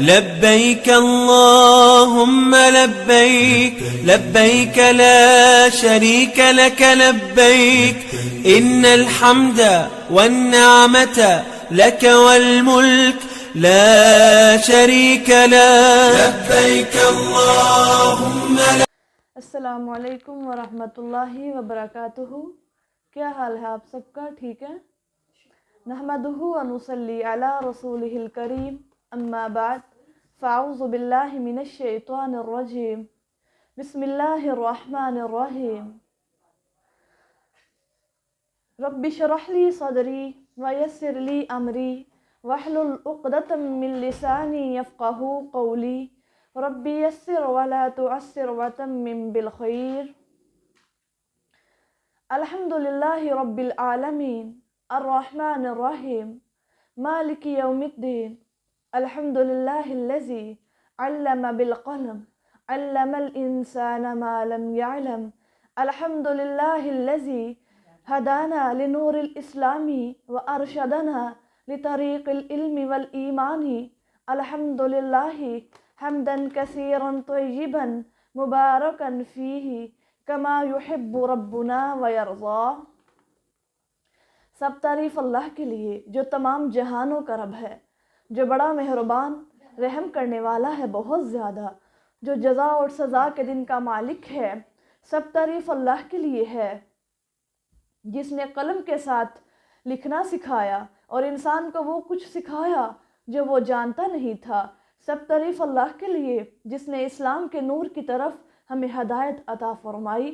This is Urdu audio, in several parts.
لبيك اللهم لبيك لبيك لا شريك لك لبيك إن الحمد والنعمة لك والملك لا شريك لك لبيك اللهم السلام علیکم ورحمۃ اللہ وبرکاتہ۔ کیا حال ہے آپ سب کا؟ ٹھیک ہے؟ نحمدہ و نصلی علی رسولہ الکریم، اما بعد فاعوذ باللہ من الشیطان الرجیم، بسم اللہ الرحمن الرحیم۔ رب اشرح لی صدری ویسر لی امری واحلل عقدۃ من لسانی یفقہوا قولی ربی یسر ولا تعسر وتمم بالخیر۔ الحمد للہ رب العالمین الرحمن الرحیم مالک یوم الدین، الحمد للہ الذی علم بالقلم علم الانسان ما لم يعلم، الحمد للہ الذی ہدانا لنور الاسلام وارشدنا لطریق العلم والایمان، الحمد للہ حمدا کثیرا طیبا مبارکا فیہ کما یحب ربنا ویرضا۔ سب تعریف اللہ کے لیے جو تمام جہانوں کا رب ہے، جو بڑا مہربان رحم کرنے والا ہے بہت زیادہ، جو جزا اور سزا کے دن کا مالک ہے۔ سب تعریف اللہ کے لیے ہے جس نے قلم کے ساتھ لکھنا سکھایا اور انسان کو وہ کچھ سکھایا جو وہ جانتا نہیں تھا۔ سب تعریف اللہ کے لیے جس نے اسلام کے نور کی طرف ہمیں ہدایت عطا فرمائی۔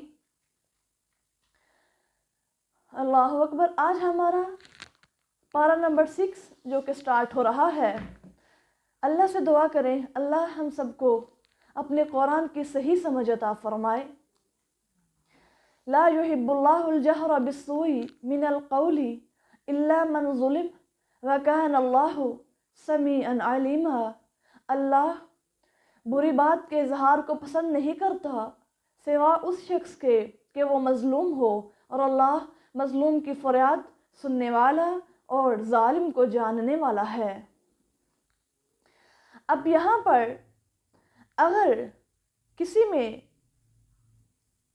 اللہ اکبر۔ آج ہمارا پارہ نمبر 6 جو کہ سٹارٹ ہو رہا ہے، اللہ سے دعا کریں اللہ ہم سب کو اپنے قرآن کی صحیح سمجھ عطا فرمائے۔ لا يحب اللہ الجہر بالسوء من القول الا من ظلم وکان اللہ سمیعا علیما۔ اللہ بری بات کے اظہار کو پسند نہیں کرتا سوا اس شخص کے کہ وہ مظلوم ہو، اور اللہ مظلوم کی فریاد سننے والا اور ظالم کو جاننے والا ہے۔ اب یہاں پر اگر کسی میں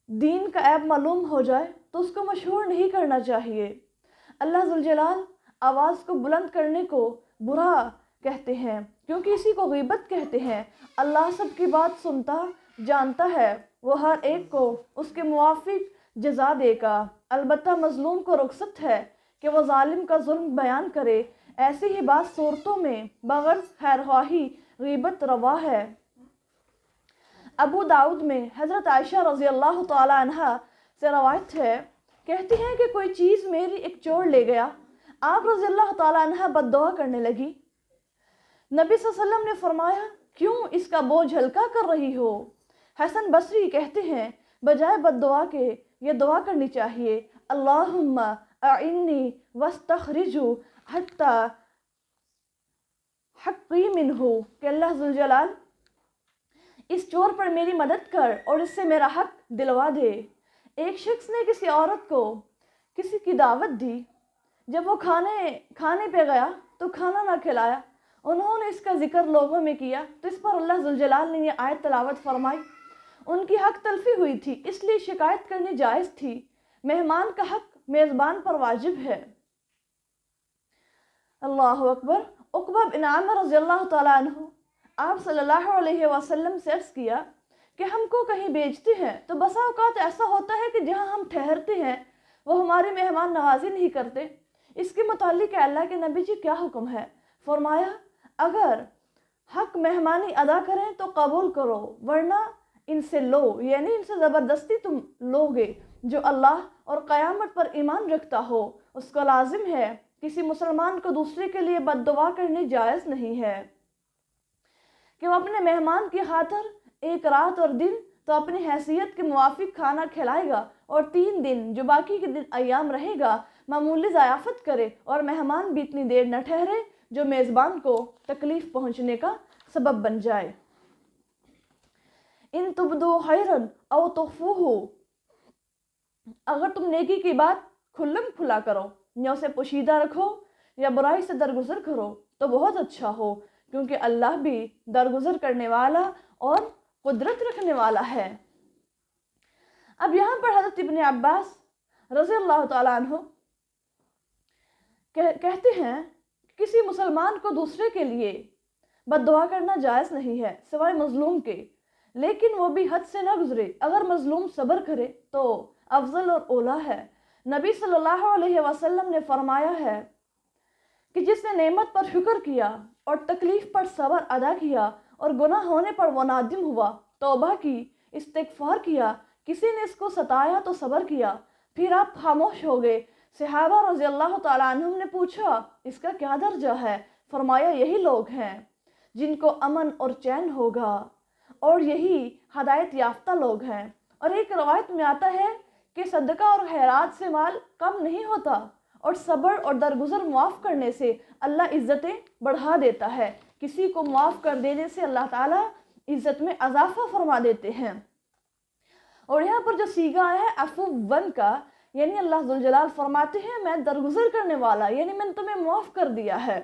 دین کا عیب معلوم ہو جائے تو اس کو مشہور نہیں کرنا چاہیے۔ اللہ ذوالجلال آواز کو بلند کرنے کو برا کہتے ہیں کیونکہ اسی کو غیبت کہتے ہیں۔ اللہ سب کی بات سنتا جانتا ہے، وہ ہر ایک کو اس کے موافق جزا دے گا۔ البتہ مظلوم کو رخصت ہے کہ وہ ظالم کا ظلم بیان کرے۔ ایسی ہی بات صورتوں میں بغرض خیرخواہی غیبت روا ہے۔ ابو داؤد میں حضرت عائشہ رضی اللہ تعالی عنہ سے روایت ہے، کہتی ہیں کہ کوئی چیز میری ایک چور لے گیا۔ آپ رضی اللہ تعالی عنہ بد دعا کرنے لگی۔ نبی صلی اللہ علیہ وسلم نے فرمایا کیوں اس کا بوجھ ہلکا کر رہی ہو؟ حسن بصری کہتے ہیں بجائے بد دعا کے یہ دعا کرنی چاہیے، اللہم اعنی واستخرج حتی حقی منہ، کہ اللہ ذوالجلال اس چور پر میری مدد کر اور اس سے میرا حق دلوا دے۔ ایک شخص نے کسی عورت کو کسی کی دعوت دی، جب وہ کھانے پہ گیا تو کھانا نہ کھلایا۔ انہوں نے اس کا ذکر لوگوں میں کیا تو اس پر اللہ ذوالجلال نے یہ آیت تلاوت فرمائی۔ ان کی حق تلفی ہوئی تھی، اس لیے شکایت کرنی جائز تھی۔ مہمان کا حق میزبان پر واجب ہے۔ اللہ اکبر۔ عقبہ بن عامر رضی اللہ تعالیٰ عنہ آپ صلی اللہ علیہ وسلم سے عرض کیا کہ ہم کو کہیں بیچتے ہیں تو بسا اوقات ایسا ہوتا ہے کہ جہاں ہم ٹھہرتے ہیں وہ ہماری مہمان نوازی نہیں کرتے۔ اس کے متعلق اللہ کے نبی جی کیا حکم ہے؟ فرمایا اگر حق مہمانی ادا کریں تو قبول کرو، ورنہ ان سے لو، یعنی ان سے زبردستی تم لوگے۔ جو اللہ اور قیامت پر ایمان رکھتا ہو اس کو لازم ہے کسی مسلمان کو دوسرے کے لیے بد دعا کرنی جائز نہیں ہے کہ وہ اپنے مہمان کی خاطر ایک رات اور دن تو اپنی حیثیت کے موافق کھانا کھلائے گا، اور 3 دن جو باقی کے دن ایام رہے گا معمولی ضیافت کرے، اور مہمان بھی اتنی دیر نہ ٹھہرے جو میزبان کو تکلیف پہنچنے کا سبب بن جائے۔ ان تبدو خیرا او تخفوہ، اگر تم نیکی کی بات کھلم کھلا کرو یا اسے پوشیدہ رکھو یا برائی سے درگزر کرو تو بہت اچھا ہو، کیونکہ اللہ بھی درگزر کرنے والا اور قدرت رکھنے والا ہے۔ اب یہاں پر حضرت ابن عباس رضی اللہ تعالیٰ عنہ کہتے ہیں کہ کسی مسلمان کو دوسرے کے لیے بد دعا کرنا جائز نہیں ہے سوائے مظلوم کے، لیکن وہ بھی حد سے نہ گزرے۔ اگر مظلوم صبر کرے تو افضل اور اولا ہے۔ نبی صلی اللہ علیہ وسلم نے فرمایا ہے کہ جس نے نعمت پر شکر کیا اور تکلیف پر صبر ادا کیا اور گناہ ہونے پر وہ نادم ہوا، توبہ کی، استغفار کیا، کسی نے اس کو ستایا تو صبر کیا، پھر آپ خاموش ہو گئے۔ صحابہ رضی اللہ تعالیٰ عنہم نے پوچھا اس کا کیا درجہ ہے؟ فرمایا یہی لوگ ہیں جن کو امن اور چین ہوگا، اور یہی ہدایت یافتہ لوگ ہیں۔ اور ایک روایت میں آتا ہے کہ صدقہ اور خیرات سے مال کم نہیں ہوتا، اور صبر اور درگزر معاف کرنے سے اللہ عزتیں بڑھا دیتا ہے۔ کسی کو معاف کر دینے سے اللہ تعالیٰ عزت میں اضافہ فرما دیتے ہیں۔ اور یہاں پر جو صیغہ ہے عفو ون کا، یعنی اللہ ذوالجلال فرماتے ہیں میں درگزر کرنے والا، یعنی میں نے تمہیں معاف کر دیا ہے۔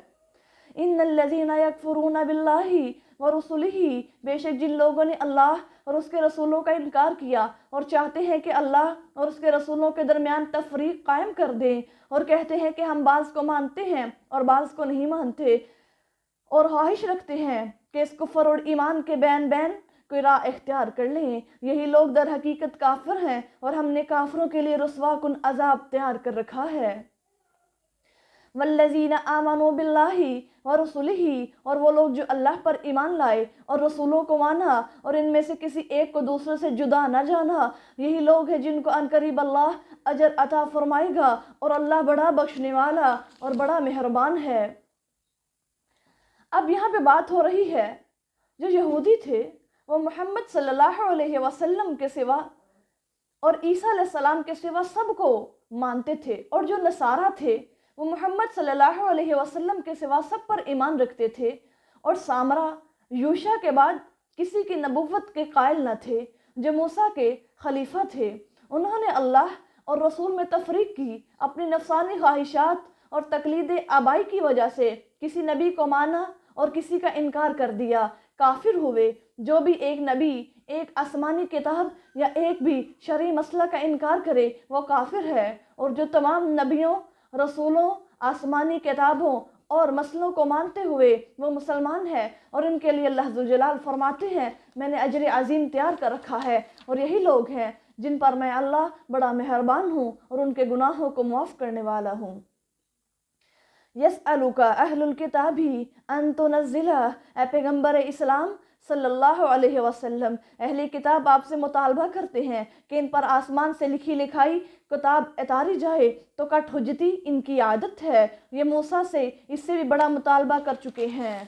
ان الذین یکفرون باللہ ورسلہ، بے شک جن لوگوں نے اللہ اور اس کے رسولوں کا انکار کیا اور چاہتے ہیں کہ اللہ اور اس کے رسولوں کے درمیان تفریق قائم کر دیں، اور کہتے ہیں کہ ہم بعض کو مانتے ہیں اور بعض کو نہیں مانتے، اور خواہش رکھتے ہیں کہ اس کفر اور ایمان کے بین کوئی راہ اختیار کر لیں، یہی لوگ در حقیقت کافر ہیں، اور ہم نے کافروں کے لیے رسوا کن عذاب تیار کر رکھا ہے۔ والذین آمنوا باللہ ورسلہ، اور وہ لوگ جو اللہ پر ایمان لائے اور رسولوں کو مانا اور ان میں سے کسی ایک کو دوسرے سے جدا نہ جانا، یہی لوگ ہیں جن کو عنقریب اللہ اجر عطا فرمائے گا، اور اللہ بڑا بخشنے والا اور بڑا مہربان ہے۔ اب یہاں پہ بات ہو رہی ہے جو یہودی تھے وہ محمد صلی اللہ علیہ وسلم کے سوا اور عیسیٰ علیہ السلام کے سوا سب کو مانتے تھے، اور جو نصارہ تھے وہ محمد صلی اللہ علیہ وسلم کے سوا سب پر ایمان رکھتے تھے، اور سامرا یوشع کے بعد کسی کی نبوت کے قائل نہ تھے، جو موسیٰ کے خلیفہ تھے۔ انہوں نے اللہ اور رسول میں تفریق کی، اپنی نفسانی خواہشات اور تقلید آبائی کی وجہ سے کسی نبی کو مانا اور کسی کا انکار کر دیا، کافر ہوئے۔ جو بھی ایک نبی، ایک آسمانی کتاب یا ایک بھی شرعی مسئلہ کا انکار کرے وہ کافر ہے، اور جو تمام نبیوں، رسولوں، آسمانی کتابوں اور مسئلوں کو مانتے ہوئے وہ مسلمان ہے، اور ان کے لیے اللہ ذوالجلال فرماتے ہیں میں نے اجر عظیم تیار کر رکھا ہے، اور یہی لوگ ہیں جن پر میں اللہ بڑا مہربان ہوں اور ان کے گناہوں کو معاف کرنے والا ہوں۔ یسألک اہل الکتاب ان تنزل، اے پیغمبر اسلام صلی اللہ علیہ وسلم، اہل کتاب آپ سے مطالبہ کرتے ہیں کہ ان پر آسمان سے لکھی لکھائی کتاب اتاری جائے، تو کٹ حجتی ان کی عادت ہے، یہ موسیٰ سے اس سے بھی بڑا مطالبہ کر چکے ہیں۔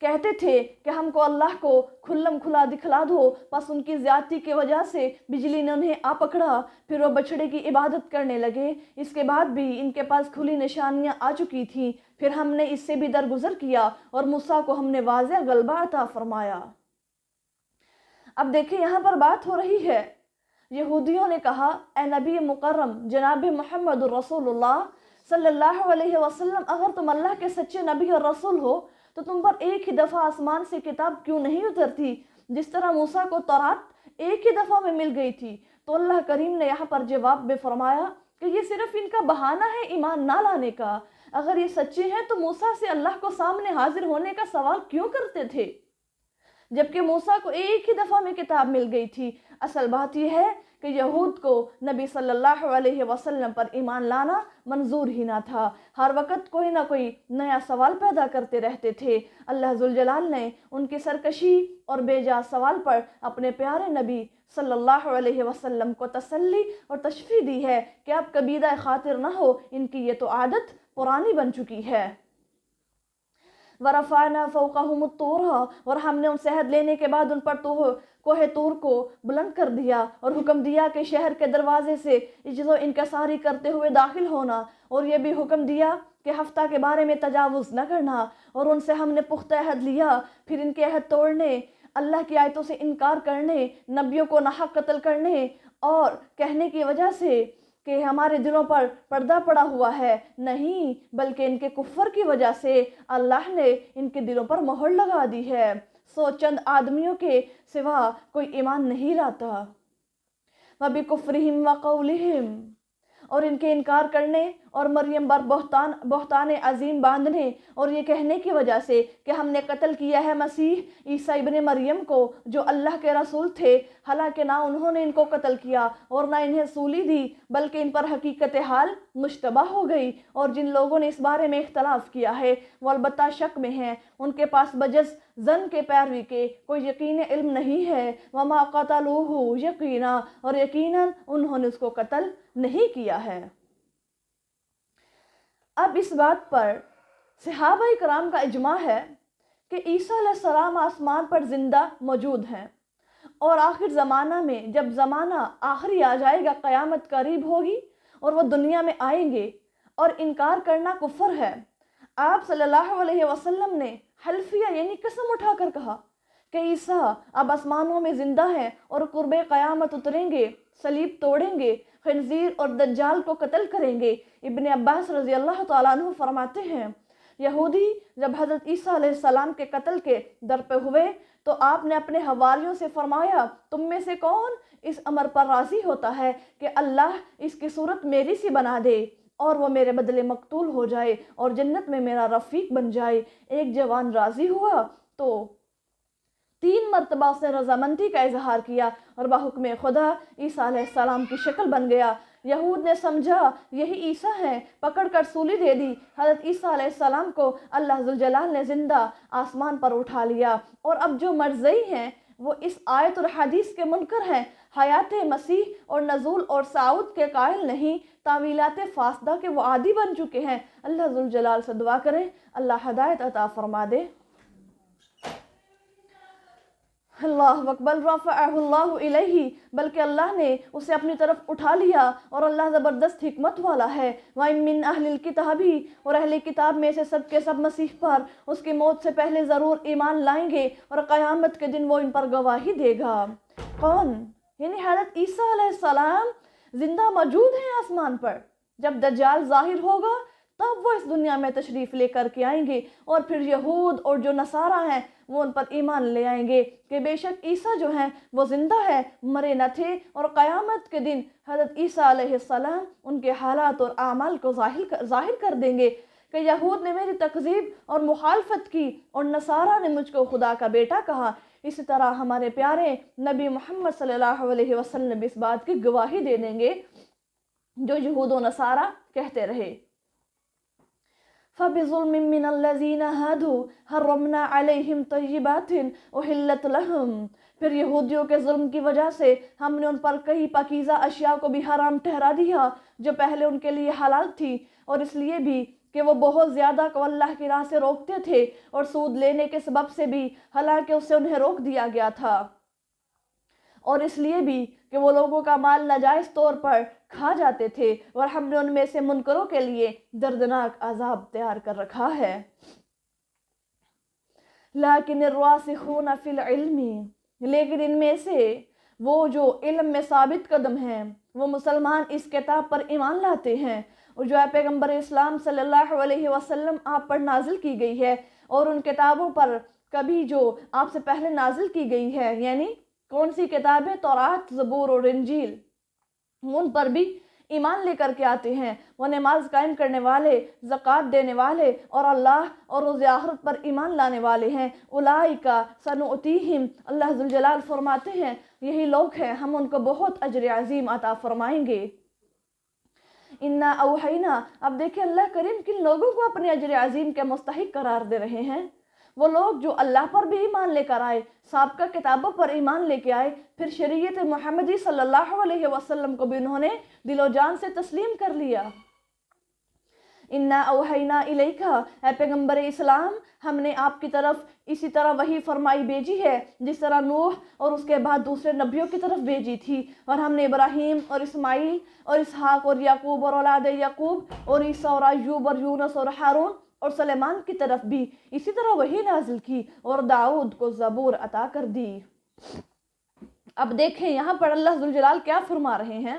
کہتے تھے کہ ہم کو اللہ کو کھلم کھلا دکھلا دو، بس ان کی زیادتی کی وجہ سے بجلی نے انہیں آ پکڑا، پھر وہ بچڑے کی عبادت کرنے لگے۔ اس کے بعد بھی ان کے پاس کھلی نشانیاں آ چکی تھیں، پھر ہم نے اس سے بھی درگزر کیا اور موسیٰ کو ہم نے واضح غلبہ عطا فرمایا۔ اب دیکھیں یہاں پر بات ہو رہی ہے، یہودیوں نے کہا اے نبی مکرم جناب محمد رسول اللہ صلی اللہ علیہ وسلم، اگر تم اللہ کے سچے نبی اور رسول ہو تو تم پر ایک ہی دفعہ آسمان سے کتاب کیوں نہیں اترتی، جس طرح موسیٰ کو تورات ایک ہی دفعہ میں مل گئی تھی۔ تو اللہ کریم نے یہاں پر جواب میں فرمایا کہ یہ صرف ان کا بہانہ ہے ایمان نہ لانے کا، اگر یہ سچے ہیں تو موسیٰ سے اللہ کو سامنے حاضر ہونے کا سوال کیوں کرتے تھے جبکہ موسیٰ کو ایک ہی دفعہ میں کتاب مل گئی تھی۔ اصل بات یہ ہے کہ یہود کو نبی صلی اللہ علیہ وسلم پر ایمان لانا منظور ہی نہ تھا، ہر وقت کوئی نہ کوئی نیا سوال پیدا کرتے رہتے تھے۔ اللہ ذوالجلال نے ان کی سرکشی اور بے جا سوال پر اپنے پیارے نبی صلی اللہ علیہ وسلم کو تسلی اور تشفیع دی ہے کہ اب کبیدہ خاطر نہ ہو، ان کی یہ تو عادت پرانی بن چکی ہے۔ وَرَفَعْنَا فَوْقَهُمُ الطُّورَ، اور ہم نے ان سے عہد لینے کے بعد ان پر کوہ طور کو بلند کر دیا، اور حکم دیا کہ شہر کے دروازے سے عجز و انکساری کرتے ہوئے داخل ہونا، اور یہ بھی حکم دیا کہ ہفتہ کے بارے میں تجاوز نہ کرنا، اور ان سے ہم نے پختہ عہد لیا۔ پھر ان کے عہد توڑنے، اللہ کی آیتوں سے انکار کرنے، نبیوں کو ناحق قتل کرنے اور کہنے کی وجہ سے کہ ہمارے دلوں پر پردہ پڑا ہوا ہے، نہیں، بلکہ ان کے کفر کی وجہ سے اللہ نے ان کے دلوں پر مہر لگا دی ہے۔ چند آدمیوں کے سوا کوئی ایمان نہیں لاتا۔ وَبِكُفْرِهِمْ وَقَوْلِهِمْ، اور ان کے انکار کرنے اور مریم پر بہتان عظیم باندھنے اور یہ کہنے کی وجہ سے کہ ہم نے قتل کیا ہے مسیح عیسیٰ ابن مریم کو جو اللہ کے رسول تھے، حالانکہ نہ انہوں نے ان کو قتل کیا اور نہ انہیں سولی دی، بلکہ ان پر حقیقت حال مشتبہ ہو گئی، اور جن لوگوں نے اس بارے میں اختلاف کیا ہے وہ البتہ شک میں ہیں، ان کے پاس بجز ظن کے پیروی کے کوئی یقین علم نہیں ہے۔ وما قتلوہ یقینا، اور یقیناً انہوں نے اس کو قتل نہیں کیا ہے۔ اب اس بات پر صحابہ کرام کا اجماع ہے کہ عیسیٰ علیہ السلام آسمان پر زندہ موجود ہیں، اور آخر زمانہ میں جب زمانہ آخری آ جائے گا، قیامت قریب ہوگی اور وہ دنیا میں آئیں گے، اور انکار کرنا کفر ہے۔ آپ صلی اللہ علیہ وسلم نے حلفیہ یعنی قسم اٹھا کر کہا کہ عیسیٰ اب آسمانوں میں زندہ ہیں اور قرب قیامت اتریں گے، صلیب توڑیں گے، خنزیر اور دجال کو قتل کریں گے۔ ابن عباس رضی اللہ تعالیٰ عنہ فرماتے ہیں، یہودی جب حضرت عیسیٰ علیہ السلام کے قتل کے در پہ ہوئے تو آپ نے اپنے حواریوں سے فرمایا، تم میں سے کون اس امر پر راضی ہوتا ہے کہ اللہ اس کی صورت میری سی بنا دے اور وہ میرے بدلے مقتول ہو جائے اور جنت میں میرا رفیق بن جائے؟ ایک جوان راضی ہوا تو 3 مرتبہ اس نے رضامندی کا اظہار کیا اور بحکم خدا عیسیٰ علیہ السلام کی شکل بن گیا۔ یہود نے سمجھا یہی عیسیٰ ہیں، پکڑ کر سولی دے دی۔ حضرت عیسیٰ علیہ السلام کو اللہ ذوالجلال نے زندہ آسمان پر اٹھا لیا، اور اب جو مرزئی ہیں وہ اس آیت اور حدیث کے منکر ہیں، حیات مسیح اور نزول اور صعود کے قائل نہیں، تعویلات فاسدہ کے وہ عادی بن چکے ہیں۔ اللہ ذوالجلال سے دعا کریں اللہ ہدایت عطا فرما دے۔ اللہ اکبر، رفعہ اللہ الیہ، بلکہ اللہ نے اسے اپنی طرف اٹھا لیا، اور اللہ زبردست حکمت والا ہے۔ وَإِن مِّنْ أَهْلِ الْكِتَابِ، اور اہل کتاب میں سے سب کے سب مسیح پر اس کی موت سے پہلے ضرور ایمان لائیں گے، اور قیامت کے دن وہ ان پر گواہی دے گا۔ کون؟ یعنی حضرت عیسیٰ علیہ السلام زندہ موجود ہیں آسمان پر۔ جب دجال ظاہر ہوگا تب وہ اس دنیا میں تشریف لے کر کے آئیں گے، اور پھر یہود اور جو نصارہ ہیں وہ ان پر ایمان لے آئیں گے کہ بے شک عیسیٰ جو ہیں وہ زندہ ہے، مرے نہ تھے، اور قیامت کے دن حضرت عیسیٰ علیہ السلام ان کے حالات اور اعمال کو ظاہر کر دیں گے کہ یہود نے میری تکذیب اور مخالفت کی اور نصارہ نے مجھ کو خدا کا بیٹا کہا۔ اسی طرح ہمارے پیارے نبی محمد صلی اللہ علیہ وسلم اس بات کی گواہی دے دیں گے جو یہود و نصارہ کہتے رہے۔ فَبِظُلْمٍ مِّنَ الَّذِينَ هَادُوا حَرَّمْنَا عَلَيْهِمْ طَيِّبَاتٍ أُحِلَّتْ لَهُمْ، پھر یہودیوں کے ظلم کی وجہ سے ہم نے ان پر کئی پاکیزہ اشیاء کو بھی حرام ٹھہرا دیا جو پہلے ان کے لیے حلال تھی، اور اس لیے بھی کہ وہ بہت زیادہ کو اللہ کی راہ سے روکتے تھے، اور سود لینے کے سبب سے بھی حالانکہ اس سے انہیں روک دیا گیا تھا، اور اس لیے بھی کہ وہ لوگوں کا مال ناجائز طور پر کھا جاتے تھے، اور ہم نے ان میں سے منکروں کے لیے دردناک عذاب تیار کر رکھا ہے۔ لیکن الراسخون فی العلم، لیکن ان میں سے وہ جو علم میں ثابت قدم ہیں، وہ مسلمان اس کتاب پر ایمان لاتے ہیں اور جو پیغمبر اسلام صلی اللہ علیہ وسلم آپ پر نازل کی گئی ہے، اور ان کتابوں پر کبھی جو آپ سے پہلے نازل کی گئی ہے، یعنی کون سی کتابیں؟ تورات، زبور اور انجیل، ان پر بھی ایمان لے کر کے آتے ہیں۔ وہ نماز قائم کرنے والے، زکوٰۃ دینے والے، اور اللہ اور روز آخرت پر ایمان لانے والے ہیں۔ اولئک سنؤتیہم، اللہ ذوالجلال فرماتے ہیں یہی لوگ ہیں، ہم ان کو بہت اجر عظیم عطا فرمائیں گے۔ انا اوحینا، اب دیکھیں اللہ کریم کن لوگوں کو اپنے اجر عظیم کے مستحق قرار دے رہے ہیں۔ وہ لوگ جو اللہ پر بھی ایمان لے کر آئے، سابقہ کتابوں پر ایمان لے کے آئے، پھر شریعت محمدی صلی اللہ علیہ وسلم کو بھی انہوں نے دل و جان سے تسلیم کر لیا۔ انا اوحینا الیک، اے پیغمبر اسلام ہم نے آپ کی طرف اسی طرح وحی فرمائی بھیجی ہے جس طرح نوح اور اس کے بعد دوسرے نبیوں کی طرف بھیجی تھی، اور ہم نے ابراہیم اور اسماعیل اور اسحاق اور یعقوب اور اولاد یعقوب اور عیسیٰ اور ایوب اور یونس اور ہارون اور سلیمان کی طرف بھی اسی طرح وحی نازل کی، اور داؤد کو زبور عطا کر دی۔ اب دیکھیں یہاں پر اللہ ذوالجلال کیا فرما رہے ہیں۔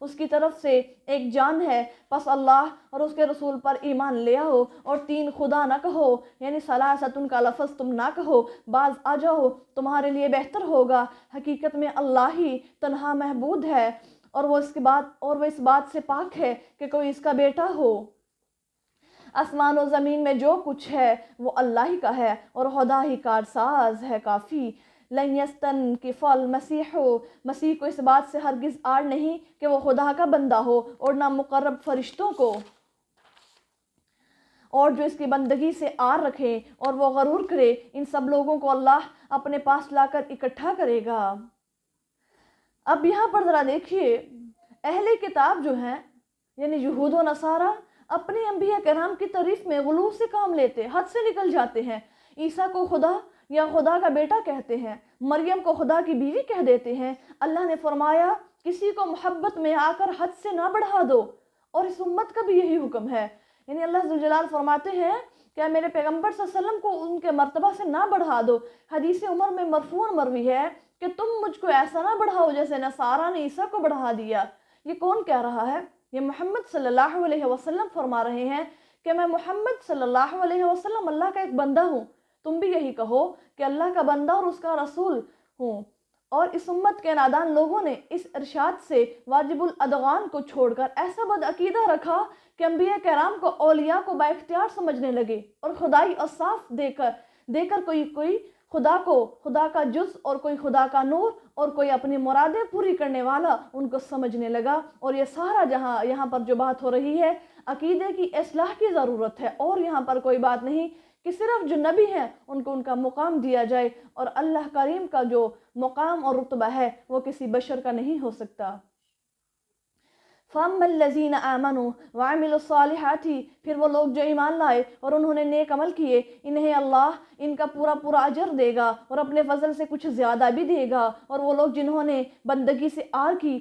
اس کی طرف سے ایک جان ہے، پس اللہ اور اس کے رسول پر ایمان لے آؤ، اور 3 خدا نہ کہو، یعنی ثلاثۃ کا لفظ تم نہ کہو، بعض آ جاؤ، تمہارے لیے بہتر ہوگا، حقیقت میں اللہ ہی تنہا معبود ہے، اور وہ اس بات سے پاک ہے کہ کوئی اس کا بیٹا ہو۔ آسمان و زمین میں جو کچھ ہے وہ اللہ ہی کا ہے، اور خدا ہی کارساز ہے کافی۔ لن یستنکف المسیح، مسیح کو اس بات سے ہرگز آڑ نہیں کہ وہ خدا کا بندہ ہو، اور نہ مقرب فرشتوں کو، اور جو اس کی بندگی سے آر رکھے اور وہ غرور کرے، ان سب لوگوں کو اللہ اپنے پاس لا کر اکٹھا کرے گا۔ اب یہاں پر ذرا دیکھیے، اہل کتاب جو ہیں یعنی یہود و نصارہ اپنے انبیاء کرام کی تعریف میں غلو سے کام لیتے، حد سے نکل جاتے ہیں، عیسیٰ کو خدا یا خدا کا بیٹا کہتے ہیں، مریم کو خدا کی بیوی کہہ دیتے ہیں۔ اللہ نے فرمایا کسی کو محبت میں آ کر حد سے نہ بڑھا دو، اور اس امت کا بھی یہی حکم ہے، یعنی اللہ ذوالجلال فرماتے ہیں کہ میرے پیغمبر صلی اللہ علیہ وسلم کو ان کے مرتبہ سے نہ بڑھا دو۔ حدیث عمر میں مرفوع مروی ہے کہ تم مجھ کو ایسا نہ بڑھاؤ جیسے نصارہ نے عیسیٰ کو بڑھا دیا۔ یہ کون کہہ رہا ہے؟ یہ محمد صلی اللہ علیہ وسلم فرما رہے ہیں کہ میں محمد صلی اللہ علیہ وسلم اللہ کا ایک بندہ ہوں، تم بھی یہی کہو کہ اللہ کا بندہ اور اس کا رسول ہوں۔ اور اس امت کے نادان لوگوں نے اس ارشاد سے واجب الادغان کو چھوڑ کر ایسا بدعقیدہ رکھا کہ انبیاء کرام کو اولیاء کو با اختیار سمجھنے لگے، اور خدائی اوصاف دے کر کوئی خدا کا جز اور کوئی خدا کا نور اور کوئی اپنی مرادیں پوری کرنے والا ان کو سمجھنے لگا۔ اور یہ سارا یہاں پر جو بات ہو رہی ہے، عقیدے کی اصلاح کی ضرورت ہے، اور یہاں پر کوئی بات نہیں کہ صرف جو نبی ہیں ان کو ان کا مقام دیا جائے، اور اللہ کریم کا جو مقام اور رتبہ ہے وہ کسی بشر کا نہیں ہو سکتا۔ فَأَمَّا الَّذِينَ آمَنُوا وَعَمِلُوا الصَّالِحَاتِ، پھر وہ لوگ جو ایمان لائے اور انہوں نے نیک عمل کیے، انہیں اللہ ان کا پورا اجر دے گا اور اپنے فضل سے کچھ زیادہ بھی دے گا۔ اور وہ لوگ جنہوں نے بندگی سے آر کی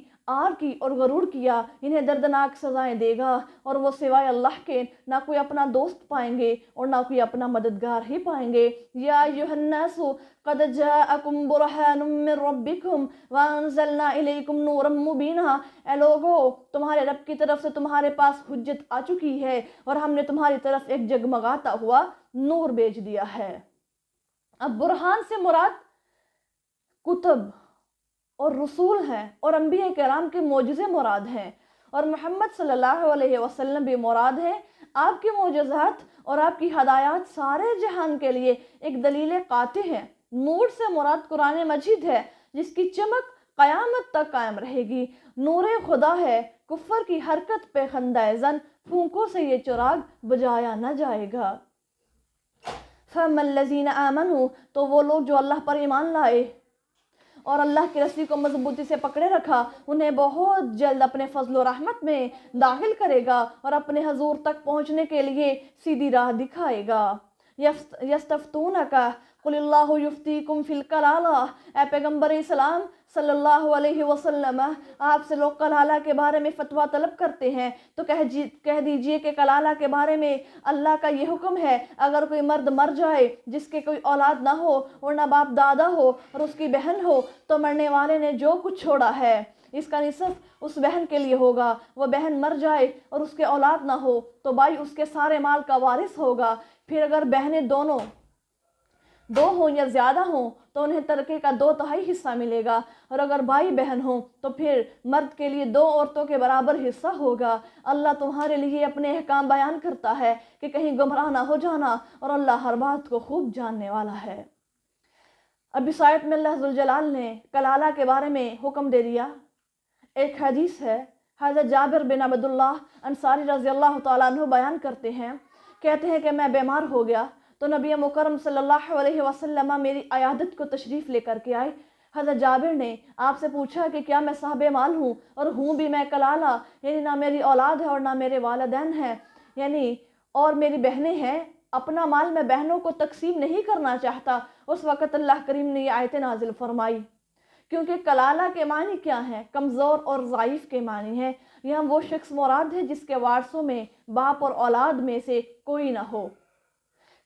اور غرور کیا، انہیں دردناک سزائیں دے گا، اور وہ سوائے اللہ کے نہ کوئی اپنا دوست پائیں گے اور نہ کوئی اپنا مددگار ہی پائیں گے۔ یا ایھا الناس قد جاءکم برہان من ربکم وانزلنا الیکم نورا مبینا، اے لوگو تمہارے رب کی طرف سے تمہارے پاس حجت آ چکی ہے، اور ہم نے تمہاری طرف ایک جگمگاتا ہوا نور بھیج دیا ہے۔ اب برہان سے مراد کتب اور رسول ہیں، اور انبیاء کرام کے معجزے مراد ہیں، اور محمد صلی اللہ علیہ وسلم بھی مراد ہیں۔ آپ کے معجزات اور آپ کی ہدایات سارے جہان کے لیے ایک دلیل قاطع ہیں۔ نور سے مراد قرآن مجید ہے، جس کی چمک قیامت تک قائم رہے گی۔ نور خدا ہے، کفر کی حرکت پہ خندہ زن، پھونکوں سے یہ چراغ بجایا نہ جائے گا۔ فَأَمَّا الَّذِينَ آمَنُوا، تو وہ لوگ جو اللہ پر ایمان لائے اور اللہ کی رسی کو مضبوطی سے پکڑے رکھا، انہیں بہت جلد اپنے فضل و رحمت میں داخل کرے گا اور اپنے حضور تک پہنچنے کے لیے سیدھی راہ دکھائے گا۔ یستفتونک قل اللہ یفتیکم فی الکلالہ، اے پیغمبر اسلام صلی اللہ علیہ وسلم، آپ سے لوگ کلالہ کے بارے میں فتویٰ طلب کرتے ہیں، تو کہہ دیجئے کہ کلالہ کے بارے میں اللہ کا یہ حکم ہے، اگر کوئی مرد مر جائے جس کے کوئی اولاد نہ ہو اور نہ باپ دادا ہو اور اس کی بہن ہو، تو مرنے والے نے جو کچھ چھوڑا ہے اس کا نصف اس بہن کے لیے ہوگا۔ وہ بہن مر جائے اور اس کے اولاد نہ ہو تو بھائی اس کے سارے مال کا وارث ہوگا۔ پھر اگر بہنیں دو ہوں یا زیادہ ہوں تو انہیں ترکے کا 2/3 حصہ ملے گا، اور اگر بھائی بہن ہوں تو پھر مرد کے لیے 2 عورتوں کے برابر حصہ ہوگا۔ اللہ تمہارے لیے اپنے احکام بیان کرتا ہے کہ کہیں گمراہ نہ ہو جانا، اور اللہ ہر بات کو خوب جاننے والا ہے۔ اب اس آیت میں اللہ ذوالجلال نے کلالہ کے بارے میں حکم دے دیا۔ ایک حدیث ہے، حضرت جابر بن عبداللہ انصاری رضی اللہ تعالیٰ عنہ بیان کرتے ہیں، کہتے ہیں کہ میں بیمار ہو گیا تو نبی مکرم صلی اللہ علیہ وسلم میری عیادت کو تشریف لے کر کے آئے۔ حضرت جابر نے آپ سے پوچھا کہ کیا میں صاحب مال ہوں، اور ہوں بھی میں کلالہ، یعنی نہ میری اولاد ہے اور نہ میرے والدین ہیں، یعنی اور میری بہنیں ہیں، اپنا مال میں بہنوں کو تقسیم نہیں کرنا چاہتا۔ اس وقت اللہ کریم نے یہ آیت نازل فرمائی، کیونکہ کلالہ کے معنی کیا ہیں؟ کمزور اور ضعیف کے معنی ہیں۔ یہاں وہ شخص مراد ہے جس کے وارثوں میں باپ اور اولاد میں سے کوئی نہ ہو،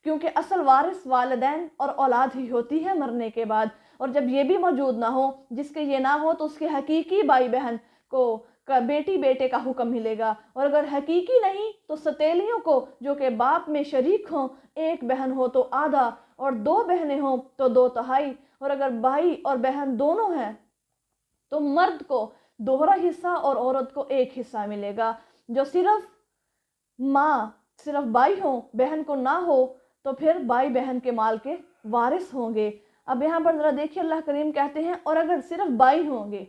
کیونکہ اصل وارث والدین اور اولاد ہی ہوتی ہے مرنے کے بعد، اور جب یہ بھی موجود نہ ہو، جس کے یہ نہ ہو، تو اس کے حقیقی بھائی بہن کو بیٹی بیٹے کا حکم ملے گا، اور اگر حقیقی نہیں تو ستیلیوں کو جو کہ باپ میں شریک ہوں، ایک بہن ہو تو آدھا اور 2 بہنیں ہوں تو 2/3، اور اگر بھائی اور بہن دونوں ہیں تو مرد کو دوہرا حصہ اور عورت کو 1 حصہ ملے گا۔ جو صرف بھائی ہوں، بہن کو نہ ہو تو پھر بھائی بہن کے مال کے وارث ہوں گے۔ اب یہاں پر ذرا دیکھیے، اللہ کریم کہتے ہیں اور اگر صرف بھائی ہوں گے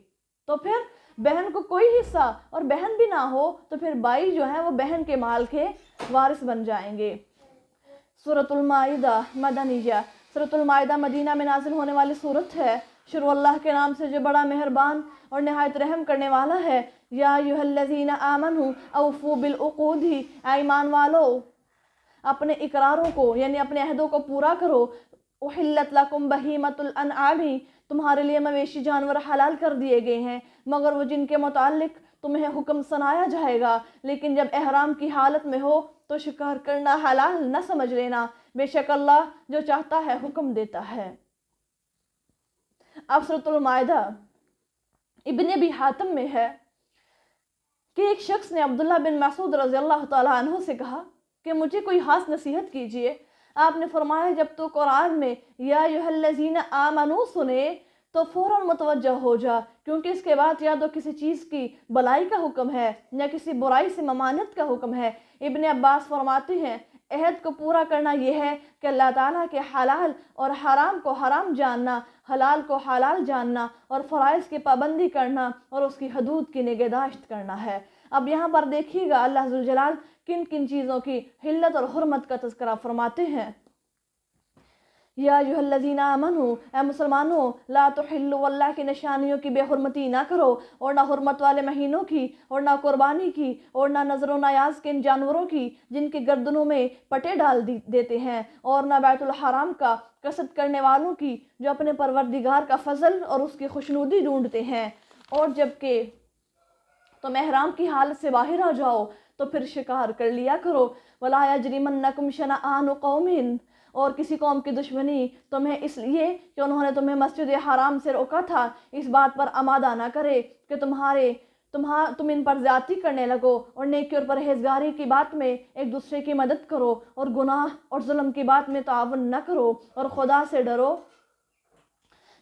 تو پھر بہن کو کوئی حصہ، اور بہن بھی نہ ہو تو پھر بھائی جو ہیں وہ بہن کے مال کے وارث بن جائیں گے۔ سورۃ المائدہ مدنیہ، سورۃ المائدہ مدینہ میں نازل ہونے والی سورت ہے۔ شروع اللہ کے نام سے جو بڑا مہربان اور نہایت رحم کرنے والا ہے۔ یا ایھا الذین آمنوا اوفوا بالعقود، ایمان والو اپنے اقراروں کو یعنی اپنے عہدوں کو پورا کرو۔ احلت لکم بہیمۃ الانعام، تمہارے لیے مویشی جانور حلال کر دیے گئے ہیں مگر وہ جن کے متعلق تمہیں حکم سنایا جائے گا، لیکن جب احرام کی حالت میں ہو تو شکار کرنا حلال نہ سمجھ لینا، بے شک اللہ جو چاہتا ہے حکم دیتا ہے۔ اب سورۃ المائدہ ابن ابی حاتم میں ہے کہ ایک شخص نے عبداللہ بن مسعود رضی اللہ تعالیٰ عنہ سے کہا کہ مجھے کوئی خاص نصیحت کیجئے۔ آپ نے فرمایا جب تو قرآن میں یا ایھا الذین آمنوا سنے تو فوراً متوجہ ہو جا، کیونکہ اس کے بعد یا تو کسی چیز کی بلائی کا حکم ہے یا کسی برائی سے ممانعت کا حکم ہے۔ ابن عباس فرماتے ہیں عہد کو پورا کرنا یہ ہے کہ اللہ تعالیٰ کے حلال اور حرام کو حرام جاننا، حلال کو حلال جاننا اور فرائض کی پابندی کرنا اور اس کی حدود کی نگہداشت کرنا ہے۔ اب یہاں پر دیکھیے گا اللہ ذوالجلال کن کن چیزوں کی حلت اور حرمت کا تذکرہ فرماتے ہیں۔ یا ایھا الذین آمنوا، اے مسلمانوں، لا تحلوا، اللہ کی نشانیوں کی بے حرمتی نہ کرو، اور نہ حرمت والے مہینوں کی، اور نہ قربانی کی، اور نہ نظر و نیاز کے ان جانوروں کی جن کی گردنوں میں پٹے ڈال دیتے ہیں، اور نہ بیت الحرام کا قصد کرنے والوں کی جو اپنے پروردگار کا فضل اور اس کی خوشنودی ڈھونڈتے ہیں، اور جبکہ تم احرام کی حالت سے باہر آ جاؤ تو پھر شکار کر لیا کرو۔ وَلَا يَجْرِمَنَّكُمْ شَنَآنُ قَوْمٍ، اور کسی قوم کی دشمنی تمہیں اس لیے کہ انہوں نے تمہیں مسجد حرام سے روکا تھا اس بات پر آمادہ نہ کرے کہ تم ان پر زیادتی کرنے لگو، اور نیکی اور پرہیزگاری کی بات میں ایک دوسرے کی مدد کرو، اور گناہ اور ظلم کی بات میں تعاون نہ کرو، اور خدا سے ڈرو،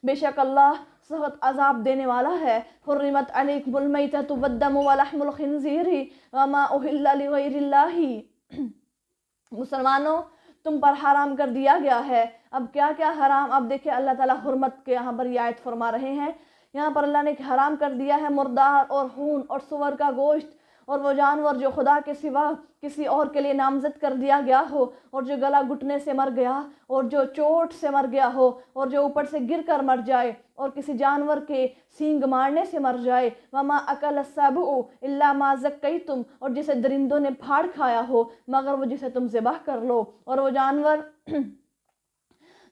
بے شک اللہ سخت عذاب دینے والا ہے۔ حرمت علیکم المیتۃ والدم ولحم الخنزیر وما اہل لغیر اللہ، مسلمانوں تم پر حرام کر دیا گیا ہے۔ اب کیا کیا حرام، اب دیکھیں اللہ تعالیٰ حرمت کے یہاں پر یہ آیت فرما رہے ہیں۔ یہاں پر اللہ نے حرام کر دیا ہے مردار اور خون اور سور کا گوشت، اور وہ جانور جو خدا کے سوا کسی اور کے لیے نامزد کر دیا گیا ہو، اور جو گلا گھٹنے سے مر گیا، اور جو چوٹ سے مر گیا ہو، اور جو اوپر سے گر کر مر جائے، اور کسی جانور کے سینگ مارنے سے مر جائے، وما اکل السبع الا ما ذکیتم، اور جسے درندوں نے پھاڑ کھایا ہو مگر وہ جسے تم ذبح کر لو، اور وہ جانور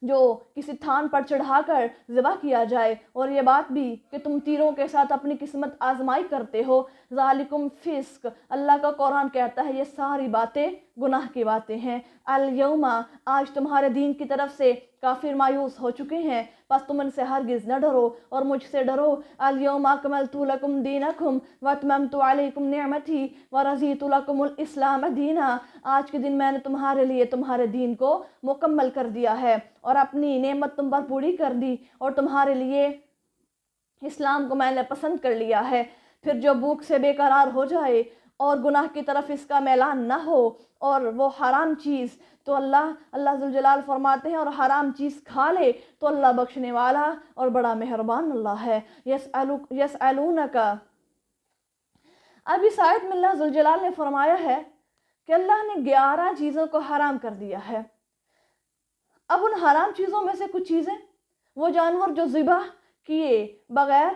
جو کسی تھان پر چڑھا کر ذبح کیا جائے، اور یہ بات بھی کہ تم تیروں کے ساتھ اپنی قسمت آزمائی کرتے ہو، ذالکم فسق، اللہ کا قرآن کہتا ہے یہ ساری باتیں گناہ کی باتیں ہیں۔ الیوم، آج تمہارے دین کی طرف سے کافر مایوس ہو چکے ہیں، پس تم ان سے ہرگز نہ ڈرو اور مجھ سے ڈرو۔ الیوم اکملت لکم دینکم واتممت علیکم نعمتی ورضیت لکم الاسلام دینا، آج کے دن میں نے تمہارے لیے تمہارے دین کو مکمل کر دیا ہے اور اپنی نعمت تم پر پوری کر دی، اور تمہارے لیے اسلام کو میں نے پسند کر لیا ہے۔ پھر جو بھوک سے بے قرار ہو جائے اور گناہ کی طرف اس کا میلان نہ ہو، اور وہ حرام چیز تو اللہ ذوالجلال فرماتے ہیں، اور حرام چیز کھا لے تو اللہ بخشنے والا اور بڑا مہربان اللہ ہے۔ یسألونک، اب اس آیت میں اللہ ذوالجلال نے فرمایا ہے کہ اللہ نے 11 چیزوں کو حرام کر دیا ہے۔ اب ان حرام چیزوں میں سے کچھ چیزیں، وہ جانور جو ذبح کیے بغیر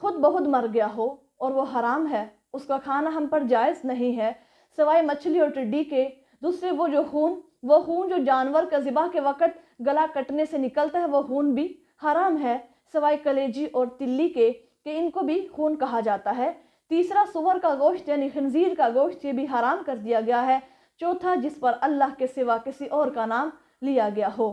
خود بخود مر گیا ہو اور وہ حرام ہے، اس کا کھانا ہم پر جائز نہیں ہے سوائے مچھلی اور ٹڈی کے۔ دوسرے وہ خون جو جانور کا ذبح کے وقت گلا کٹنے سے نکلتا ہے، وہ خون بھی حرام ہے سوائے کلیجی اور تلی کے، کہ ان کو بھی خون کہا جاتا ہے۔ تیسرا سور کا گوشت یعنی خنزیر کا گوشت، یہ بھی حرام کر دیا گیا ہے۔ چوتھا جس پر اللہ کے سوا کسی اور کا نام لیا گیا ہو۔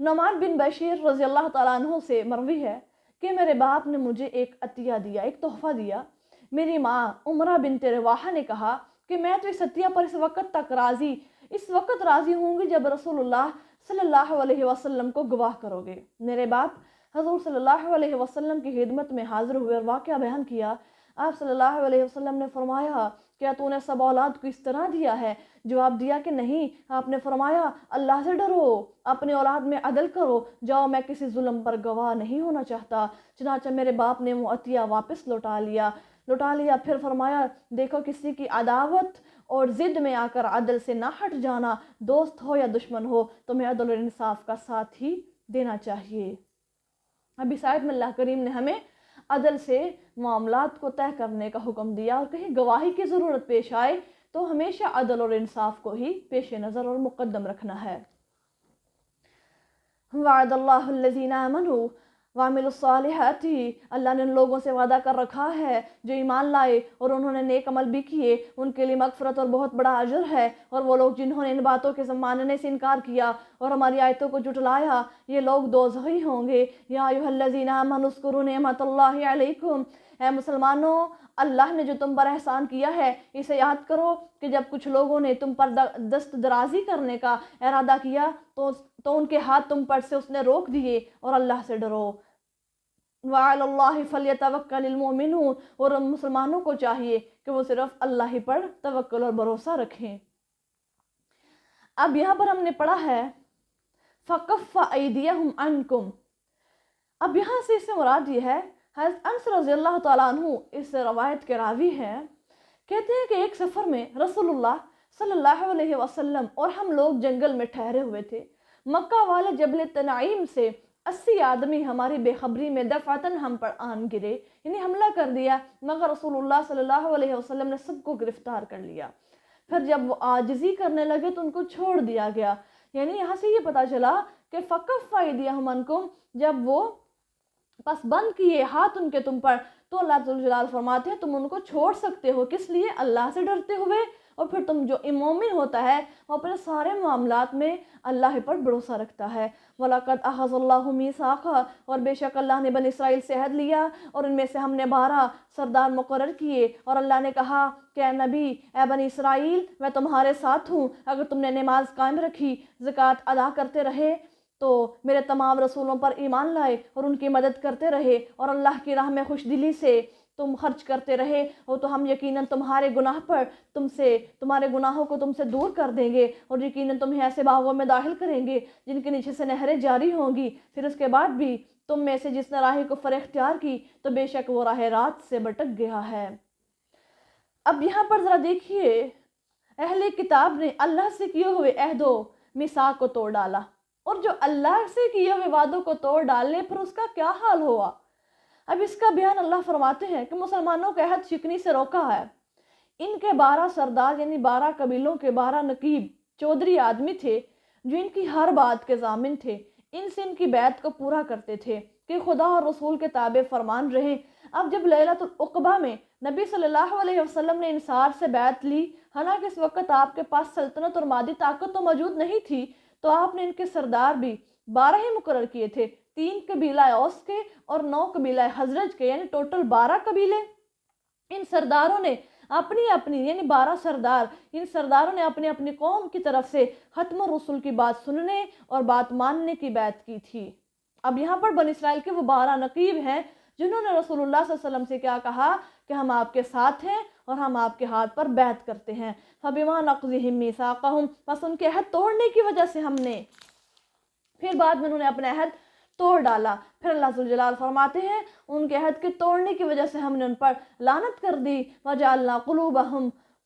نعمان بن بشیر رضی اللہ تعالیٰ عنہ سے مروی ہے کہ میرے باپ نے مجھے ایک عطیہ دیا، ایک تحفہ دیا۔ میری ماں عمرہ بنت رواحہ نے کہا کہ میں تو اس عطیہ پر اس وقت راضی ہوں گی جب رسول اللہ صلی اللہ علیہ وسلم کو گواہ کرو گے۔ میرے باپ حضور صلی اللہ علیہ وسلم کی خدمت میں حاضر ہوئے اور واقعہ بیان کیا۔ آپ صلی اللہ علیہ وسلم نے فرمایا کیا تو نے سب اولاد کو اس طرح دیا ہے؟ جواب دیا کہ نہیں۔ آپ نے فرمایا اللہ سے ڈرو، اپنی اولاد میں عدل کرو، جاؤ میں کسی ظلم پر گواہ نہیں ہونا چاہتا۔ چنانچہ میرے باپ نے وہ عطیہ واپس لوٹا لیا۔ پھر فرمایا دیکھو کسی کی عداوت اور ضد میں آ کر عدل سے نہ ہٹ جانا، دوست ہو یا دشمن ہو تمہیں عدل اور انصاف کا ساتھ ہی دینا چاہیے۔ اب اس آیت میں اللہ کریم نے ہمیں عدل سے معاملات کو طے کرنے کا حکم دیا، اور کہیں گواہی کی ضرورت پیش آئے تو ہمیشہ عدل اور انصاف کو ہی پیش نظر اور مقدم رکھنا ہے۔ وعد اللہ الذین آمنوا وعملوا الصالحات، اللہ نے ان لوگوں سے وعدہ کر رکھا ہے جو ایمان لائے اور انہوں نے نیک عمل بھی کیے، ان کے لیے مغفرت اور بہت بڑا اجر ہے۔ اور وہ لوگ جنہوں نے ان باتوں کے ماننے سے انکار کیا اور ہماری آیتوں کو جھٹلایا، یہ لوگ دوزخی ہوں گے۔ یا ایھا الذین آمنوا اذکروا نعمت اللہ علیکم، اے مسلمانوں اللہ نے جو تم پر احسان کیا ہے اسے یاد کرو کہ جب کچھ لوگوں نے تم پر دست درازی کرنے کا ارادہ کیا تو ان کے ہاتھ تم پر سے اس نے روک دیے، اور اللہ سے ڈرو۔ وعلی اللہ فلیتوکل المؤمنون، اور مسلمانوں کو چاہیے کہ وہ صرف اللہ ہی پر توکل اور بھروسہ رکھیں۔ اب یہاں پر ہم نے پڑھا ہے فکف ایدیہم عنکم، اب یہاں سے اس سے مراد یہ ہے، حضرت انس رضی اللہ تعالیٰ عنہ اس روایت کے راوی ہیں، کہتے ہیں کہ ایک سفر میں رسول اللہ صلی اللہ علیہ وسلم اور ہم لوگ جنگل میں ٹھہرے ہوئے تھے۔ مکہ والے جبل تنعیم سے 80 آدمی ہماری بے خبری میں دفعتاً ہم پر آن گرے، یعنی حملہ کر دیا، مگر رسول اللہ صلی اللہ علیہ وسلم نے سب کو گرفتار کر لیا۔ پھر جب وہ عاجزی کرنے لگے تو ان کو چھوڑ دیا گیا۔ یعنی یہاں سے یہ پتا چلا کہ فکف ایدیہم عنکم، جب وہ پس بند کیے ہاتھ ان کے تم پر، تو اللہ ذوالجلال فرماتے ہیں تم ان کو چھوڑ سکتے ہو، کس لیے؟ اللہ سے ڈرتے ہوئے۔ اور پھر تم جو مومن ہوتا ہے وہ اپنے سارے معاملات میں اللہ پر بھروسہ رکھتا ہے۔ وَلَقَدْ أَخَذَ اللَّهُ مِيثَاقَ، اور بے شک اللہ نے بنی اسرائیل سے عہد لیا، اور ان میں سے ہم نے 12 سردار مقرر کیے، اور اللہ نے کہا کہ اے نبی، اے بنی اسرائیل میں تمہارے ساتھ ہوں، اگر تم نے نماز قائم رکھی، زکوٰۃ ادا کرتے رہے، تو میرے تمام رسولوں پر ایمان لائے اور ان کی مدد کرتے رہے، اور اللہ کی راہ میں خوش دلی سے تم خرچ کرتے رہے، اور تو ہم یقیناً تمہارے گناہوں کو تم سے دور کر دیں گے، اور یقیناً تمہیں ایسے باغوں میں داخل کریں گے جن کے نیچے سے نہریں جاری ہوں گی۔ پھر اس کے بعد بھی تم میں سے جس نے راہ کفر اختیار کی تو بے شک وہ راہ رات سے بھٹک گیا ہے۔ اب یہاں پر ذرا دیکھیے، اہل کتاب نے اللہ سے کیے ہوئے عہد و میثاق کو توڑ ڈالا، اور جو اللہ سے کیے ہوئے وعدوں کو توڑ ڈالنے پر اس کا کیا حال ہوا۔ اب اس کا بیان اللہ فرماتے ہیں کہ مسلمانوں کے عہد شکنی سے روکا ہے۔ ان کے 12 سردار یعنی 12 قبیلوں کے 12 نقیب چودھری آدمی تھے جو ان کی ہر بات کے ضامن تھے، ان سے ان کی بیعت کو پورا کرتے تھے کہ خدا اور رسول کے تابع فرمان رہیں۔ اب جب لیلۃ العقبہ میں نبی صلی اللہ علیہ وسلم نے انصار سے بیعت لی، حالانکہ اس وقت آپ کے پاس سلطنت اور مادی طاقت تو موجود نہیں تھی، تو آپ نے ان کے سردار بھی 12 ہی مقرر کیے تھے، 3 قبیلہ اوس کے اور 9 قبیلہ حضرج کے، یعنی ٹوٹل 12 قبیلے۔ ان سرداروں نے اپنی یعنی 12 سردار، ان سرداروں نے اپنی اپنی قوم کی طرف سے ختم الرسل کی بات سننے اور بات ماننے کی بیعت کی تھی۔ اب یہاں پر بنی اسرائیل کے وہ 12 نقیب ہیں جنہوں نے رسول اللہ صلی اللہ علیہ وسلم سے کیا کہا کہ ہم آپ کے ساتھ ہیں اور ہم آپ کے ہاتھ پر بیعت کرتے ہیں۔ فَبِمَا نَقْضِهِمْ مِيثَاقَهُمْ، بس ان کے عہد توڑنے کی وجہ سے ہم نے، پھر بعد میں انہوں نے اپنے عہد توڑ ڈالا۔ پھر اللہ ذوالجلال فرماتے ہیں ان کے عہد کے توڑنے کی وجہ سے ہم نے ان پر لعنت کر دی۔ وَجَعَلْنَا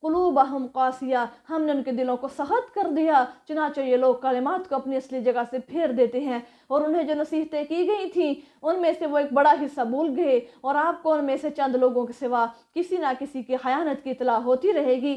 قُلُوبَهُمْ قَاسِيَةً، ہم نے ان کے دلوں کو سخت کر دیا، چنانچہ یہ لوگ کلمات کو اپنی اصلی جگہ سے پھیر دیتے ہیں، اور انہیں جو نصیحتیں کی گئی تھیں ان میں سے وہ ایک بڑا حصہ بھول گئے، اور آپ کو ان میں سے چند لوگوں کے سوا کسی نہ کسی کی خیانت کی اطلاع ہوتی رہے گی۔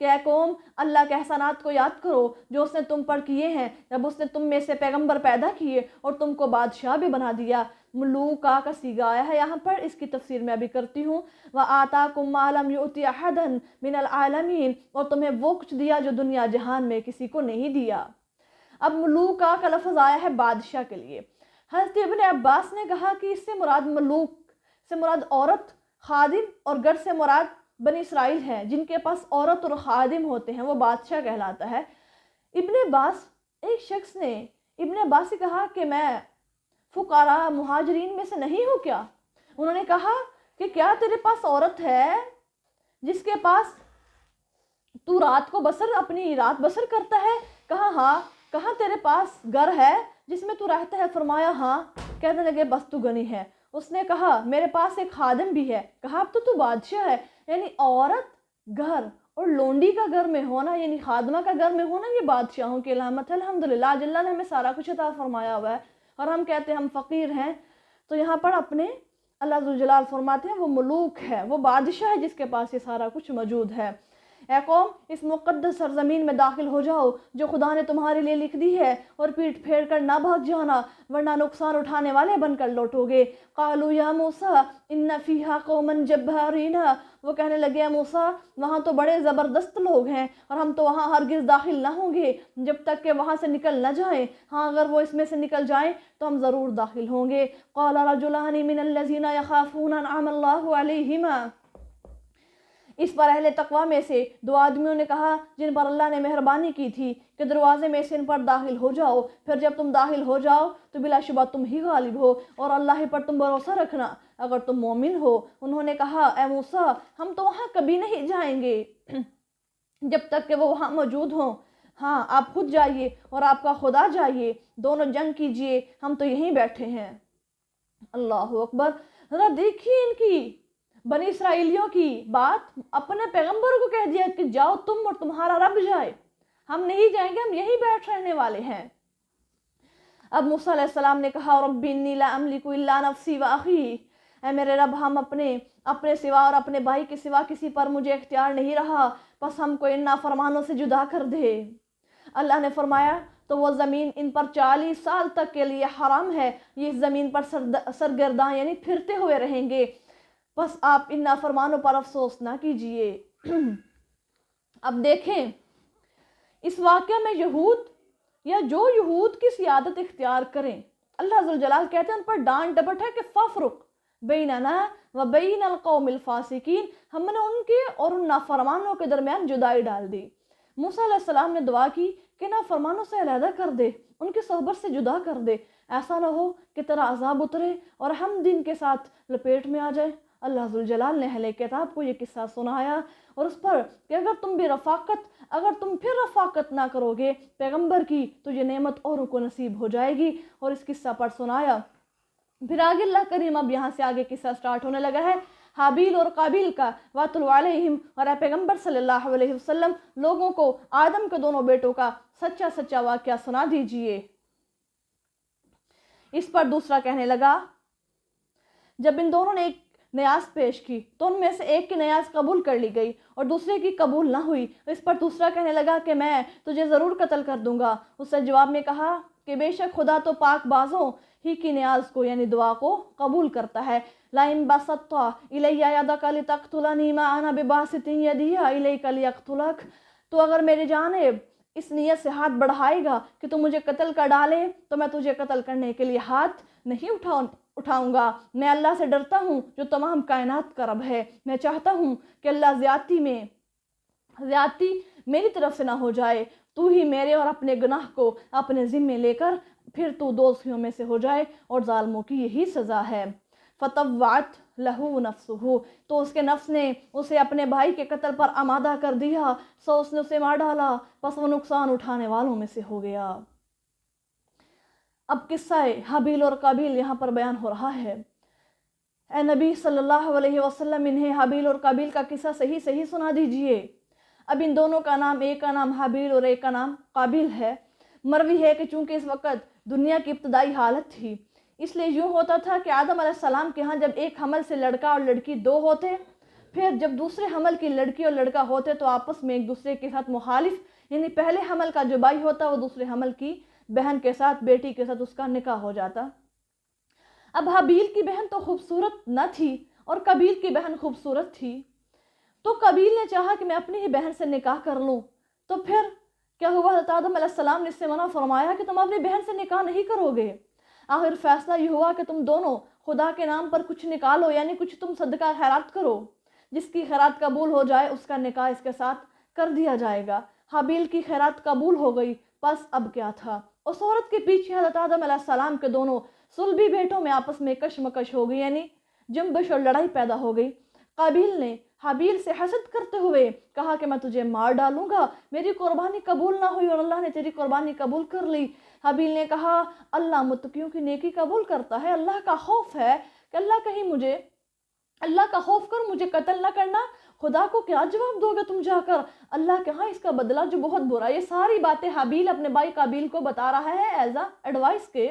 کہ اے قوم اللہ کے احسانات کو یاد کرو جو اس نے تم پر کیے ہیں، جب اس نے تم میں سے پیغمبر پیدا کیے اور تم کو بادشاہ بھی بنا دیا۔ ملوکا کا صیغہ آیا ہے یہاں پر، اس کی تفسیر میں ابھی کرتی ہوں۔ وَآتَاكُم مَّا لَمْ يُؤْتِ أَحَدًا مِّنَ الْعَالَمِينَ، اور تمہیں وہ کچھ دیا جو دنیا جہان میں کسی کو نہیں دیا۔ اب ملوکا کا لفظ آیا ہے بادشاہ کے لیے۔ حضرت ابن عباس نے کہا کہ اس سے مراد ملوک سے مراد عورت، خادم، اور گھر سے مراد بنی اسرائیل ہے، جن کے پاس عورت اور خادم ہوتے ہیں وہ بادشاہ کہلاتا ہے۔ ابن عباس، ایک شخص نے ابن عباس سے کہا کہ میں فقراء مہاجرین میں سے نہیں ہوں کیا؟ انہوں نے کہا کہ کیا تیرے پاس عورت ہے جس کے پاس تو رات کو اپنی رات بسر کرتا ہے؟ کہا ہاں۔ کہا تیرے پاس گھر ہے جس میں تو رہتا ہے؟ فرمایا ہاں۔ کہنے لگے بس تو غنی ہے۔ اس نے کہا میرے پاس ایک خادم بھی ہے۔ کہا اب تو بادشاہ ہے۔ یعنی عورت گھر اور لونڈی کا گھر میں ہونا، یعنی خادمہ کا گھر میں ہونا، یہ بادشاہوں کی علامت ہے۔ الحمدللہ آج اللہ نے ہمیں سارا کچھ عطا فرمایا ہوا ہے اور ہم کہتے ہیں ہم فقیر ہیں۔ تو یہاں پر اپنے اللہ ذوالجلال فرماتے ہیں وہ ملوک ہے، وہ بادشاہ ہے جس کے پاس یہ سارا کچھ موجود ہے۔ اے قوم اس مقدس سرزمین میں داخل ہو جاؤ جو خدا نے تمہارے لیے لکھ دی ہے، اور پیٹ پھیر کر نہ بھاگ جانا ورنہ نقصان اٹھانے والے بن کر لوٹو گے۔ قالوا یا موسیٰ ان فیہا قوما جبارین، وہ کہنے لگے اے موسیٰ وہاں تو بڑے زبردست لوگ ہیں اور ہم تو وہاں ہرگز داخل نہ ہوں گے جب تک کہ وہاں سے نکل نہ جائیں۔ ہاں اگر وہ اس میں سے نکل جائیں تو ہم ضرور داخل ہوں گے۔ قال رجلان من الذین یخافون انعم اللہ علیہما، اس پر اہل تقوی میں سے دو آدمیوں نے کہا جن پر اللہ نے مہربانی کی تھی کہ دروازے میں سے ان پر داخل ہو جاؤ، پھر جب تم داخل ہو جاؤ تو بلا شبہ تم ہی غالب ہو اور اللہ پر تم بھروسہ رکھنا اگر تم مومن ہو۔ انہوں نے کہا اے موسیٰ ہم تو وہاں کبھی نہیں جائیں گے جب تک کہ وہ وہاں موجود ہوں۔ ہاں آپ خود جائیے اور آپ کا خدا جائیے، دونوں جنگ کیجئے، ہم تو یہیں بیٹھے ہیں۔ اللہ اکبر۔ ذرا دیکھیے ان کی بنی اسرائیلیوں کی بات، اپنے پیغمبر کو کہہ دیا کہ جاؤ تم اور تمہارا رب جائے، ہم نہیں جائیں گے، ہم یہیں بیٹھ رہنے والے ہیں۔ اب موسیٰ علیہ السلام نے کہا رب انی لا املک الا نفسی و اخی، اے میرے رب ہم اپنے سوا اور اپنے بھائی کے سوا کسی پر مجھے اختیار نہیں رہا، بس ہم کو ان نافرمانوں سے جدا کر دے۔ اللہ نے فرمایا تو وہ زمین ان پر 40 سال تک کے لیے حرام ہے، یہ اس زمین پر سرگرداں یعنی پھرتے ہوئے رہیں گے، بس آپ ان نافرمانوں پر افسوس نہ کیجئے۔ اب دیکھیں اس واقعہ میں یہود یا جو یہود کی سیادت اختیار کریں، اللہ ذوالجلال کہتے ہیں ان پر ڈانٹ ڈپٹ ہے کہ فَفْرُقْ بَيْنَنَا وَبَيْنَ الْقَوْمِ الْفَاسِقِينَ، ہم نے ان کے اور ان نافرمانوں کے درمیان جدائی ڈال دی۔ موسیٰ علیہ السلام نے دعا کی کہ نافرمانوں سے علیحدہ کر دے، ان کی صحبت سے جدا کر دے، ایسا نہ ہو کہ تیرا عذاب اترے اور ہم دین کے ساتھ لپیٹ میں آ جائے۔ اللہ ذوالجلال نے اہل کتاب کو یہ قصہ سنایا اور اس پر کہ اگر تم پھر رفاقت نہ کرو گے پیغمبر کی تو یہ نعمت اوروں کو نصیب ہو جائے گی، اور اس قصہ پر سنایا۔ پھر آگے اللہ کریم اب یہاں سے آگے قصہ سٹارٹ ہونے لگا ہے حابیل اور قابیل کا، وَاتْلُ عَلَيْهِمْ، اور اے پیغمبر صلی اللہ علیہ وسلم لوگوں کو آدم کے دونوں بیٹوں کا سچا واقعہ سنا دیجئے۔ اس پر دوسرا کہنے لگا جب ان دونوں نے ایک نیاز پیش کی تو ان میں سے ایک کی نیاز قبول کر لی گئی اور دوسرے کی قبول نہ ہوئی، اس پر دوسرا کہنے لگا کہ میں تجھے ضرور قتل کر دوں گا۔ اس نے جواب میں کہا کہ بے شک خدا تو پاک بازوں ہی کی نیاز کو یعنی دعا کو قبول کرتا ہے۔ لَئِن بَسَطْتَ إِلَيَّ يَدَكَ لِتَقْتُلَنِي مَا أَنَا بِبَاسِطٍ يَدِي إِلَيْكَ لِأَقْتُلَكَ، تو اگر میری جانب اس نیت سے ہاتھ بڑھائے گا کہ تو مجھے قتل کر ڈالے تو میں تجھے قتل کرنے کے لیے ہاتھ نہیں اٹھاؤں گا۔ میں اللہ سے ڈرتا ہوں جو تمام کائنات کا رب ہے، میں چاہتا ہوں کہ اللہ زیادتی میری طرف سے نہ ہو جائے، تو ہی میرے اور اپنے گناہ کو اپنے ذمے لے کر پھر تو دوزخیوں میں سے ہو جائے، اور ظالموں کی یہی سزا ہے۔ فَطَوَّعَتْ لَهُ نَفْسُهُ، تو اس کے نفس نے اسے اپنے بھائی کے قتل پر آمادہ کر دیا، سو اس نے اسے مار ڈالا، پس وہ نقصان اٹھانے والوں میں سے ہو گیا۔ اب قصہ حابیل اور قابیل یہاں پر بیان ہو رہا ہے۔ اے نبی صلی اللہ علیہ وسلم انہیں حابیل اور قابیل کا قصہ صحیح سنا دیجئے۔ اب ان دونوں کا نام، ایک کا نام حابیل اور ایک کا نام قابیل ہے۔ مروی ہے کہ چونکہ اس وقت دنیا کی ابتدائی حالت تھی، اس لیے یوں ہوتا تھا کہ آدم علیہ السلام کے ہاں جب ایک حمل سے لڑکا اور لڑکی دو ہوتے پھر جب دوسرے حمل کی لڑکی اور لڑکا ہوتے تو آپس میں ایک دوسرے کے ساتھ مخالف، یعنی پہلے حمل کا جو بھائی ہوتا وہ دوسرے حمل کی بہن کے ساتھ، بیٹی کے ساتھ اس کا نکاح ہو جاتا۔ اب حابیل کی بہن تو خوبصورت نہ تھی اور قابیل کی بہن خوبصورت تھی، تو قابیل نے چاہا کہ میں اپنی ہی بہن سے نکاح کر لوں۔ تو پھر کیا ہوا، حضرت آدم علیہ السلام نے اس سے منع فرمایا کہ تم اپنی بہن سے نکاح نہیں کرو گے۔ آخر فیصلہ یہ ہوا کہ تم دونوں خدا کے نام پر کچھ نکالو، یعنی کچھ تم صدقہ خیرات کرو، جس کی خیرات قبول ہو جائے اس کا نکاح اس کے ساتھ کر دیا جائے گا۔ حابیل کی خیرات قبول ہو گئی، بس اب کیا تھا، اس عورت کے پیچھے حضرت آدم علیہ السلام کے دونوں صلبی بیٹوں میں آپس میں کشمکش ہو گئی، یعنی جنبش اور لڑائی پیدا ہو گئی۔ قابیل نے حابیل سے حسد کرتے ہوئے کہا کہ میں تجھے مار ڈالوں گا، میری قربانی قبول نہ ہوئی اور اللہ نے تیری قربانی قبول کر لی۔ حابیل نے کہا اللہ متقیوں کی نیکی قبول کرتا ہے، اللہ کا خوف ہے کہ اللہ کا خوف کر مجھے قتل نہ کرنا، خدا کو کیا جواب دو گے تم جا کر، اللہ کے ہاں اس کا بدلہ جو بہت برا۔ یہ ساری باتیں حابیل اپنے بھائی قابیل کو بتا رہا ہے ایز اے ایڈوائس کے۔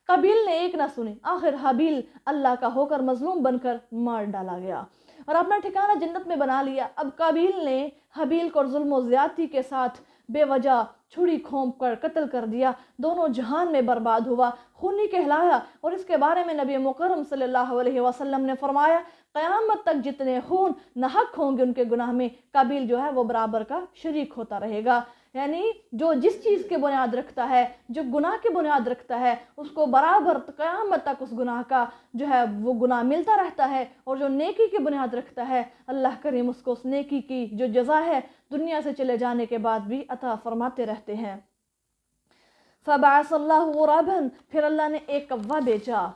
قابیل نے ایک نہ سنی، آخر حابیل اللہ کا ہو کر مظلوم بن کر مار ڈالا گیا اور اپنا ٹھکانہ جنت میں بنا لیا۔ اب قابیل نے حابیل کو ظلم و زیادتی کے ساتھ بے وجہ چھری کھونپ کر قتل کر دیا، دونوں جہان میں برباد ہوا، خونی کہلایا۔ اور اس کے بارے میں نبی مکرم صلی اللہ علیہ وسلم نے فرمایا قیامت تک جتنے خون ناحق ہوں گے ان کے گناہ میں قابیل جو ہے وہ برابر کا شریک ہوتا رہے گا، یعنی جو جس چیز کی بنیاد رکھتا ہے، جو گناہ کی بنیاد رکھتا ہے، اس کو برابر قیامت تک اس گناہ کا جو ہے وہ گناہ ملتا رہتا ہے، اور جو نیکی کی بنیاد رکھتا ہے اللہ کریم اس کو اس نیکی کی جو جزا ہے دنیا سے چلے جانے کے بعد بھی عطا فرماتے رہتے ہیں۔ فبعث اللہ غرابا، پھر اللہ نے ایک کوا بھیجا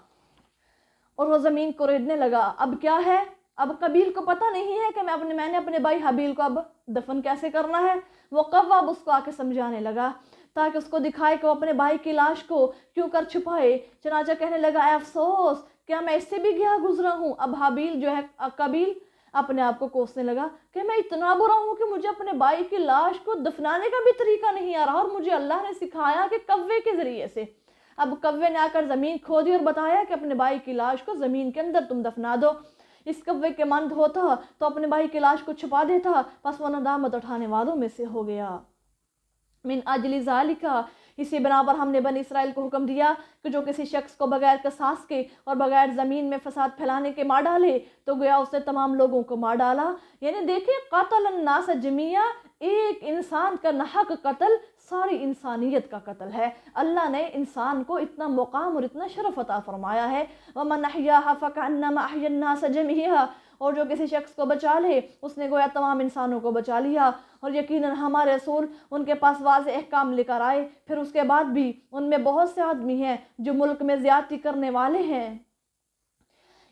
اور وہ زمین کو ریڑنے لگا۔ اب کیا ہے، اب قابیل کو پتہ نہیں ہے کہ میں نے اپنے بھائی حابیل کو اب دفن کیسے کرنا ہے۔ وہ کوا اب اس کو آ کے سمجھانے لگا تاکہ اس کو دکھائے کہ وہ اپنے بھائی کی لاش کو کیوں کر چھپائے۔ چنانچہ کہنے لگا اے افسوس، کیا میں اس سے بھی گیا گزرا ہوں۔ اب حابیل جو ہے قابیل اپنے آپ کو کوسنے لگا کہ میں اتنا برا ہوں کہ مجھے اپنے بھائی کی لاش کو دفنانے کا بھی طریقہ نہیں آ رہا، اور مجھے اللہ نے سکھایا کہ کوے کے ذریعے سے۔ اب کوے نے آ کر زمین کھودی اور بتایا کہ اپنے بھائی کی لاش کو زمین کے اندر تم دفنا دو۔ اس کوے کے مند ہوتا تو اپنے بھائی کی لاش کو چھپا دیتا، پس وہ ندامت اٹھانے والوں میں سے ہو گیا۔ من اجل ذالک، اسی بنا پر ہم نے بنی اسرائیل کو حکم دیا کہ جو کسی شخص کو بغیر قصاص کے اور بغیر زمین میں فساد پھیلانے کے مار ڈالے تو گویا اس نے تمام لوگوں کو مار ڈالا۔ یعنی دیکھیں قتل الناس جميعا، ایک انسان کا ناحق قتل ساری انسانیت کا قتل ہے۔ اللہ نے انسان کو اتنا مقام اور اتنا شرف عطا فرمایا ہے۔ وَمَنْ أَحْيَاهَا فَكَأَنَّمَا أَحْيَا النَّاسَ جَمِيعًا، اور جو کسی شخص کو بچا لے اس نے گویا تمام انسانوں کو بچا لیا۔ اور یقیناً ہمارے رسول ان کے پاس واضح احکام لے کر آئے، پھر اس کے بعد بھی ان میں بہت سے آدمی ہیں جو ملک میں زیادتی کرنے والے ہیں۔